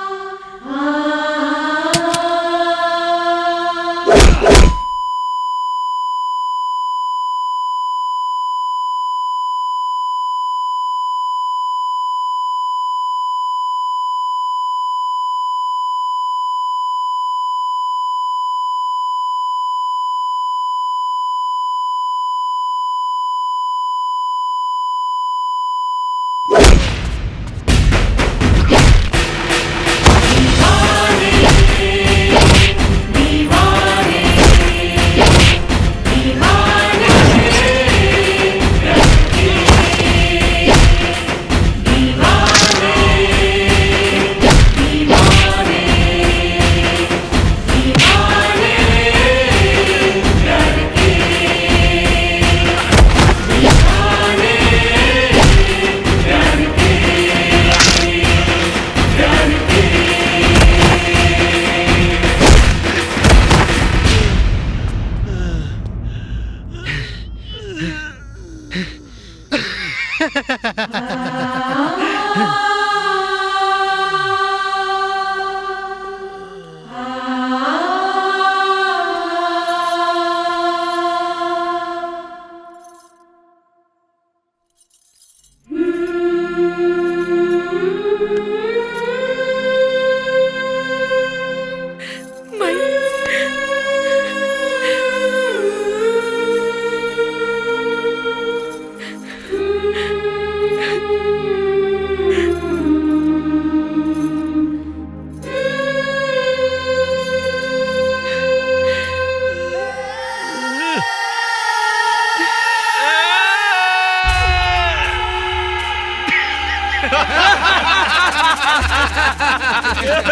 Ha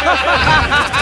ha ha ha!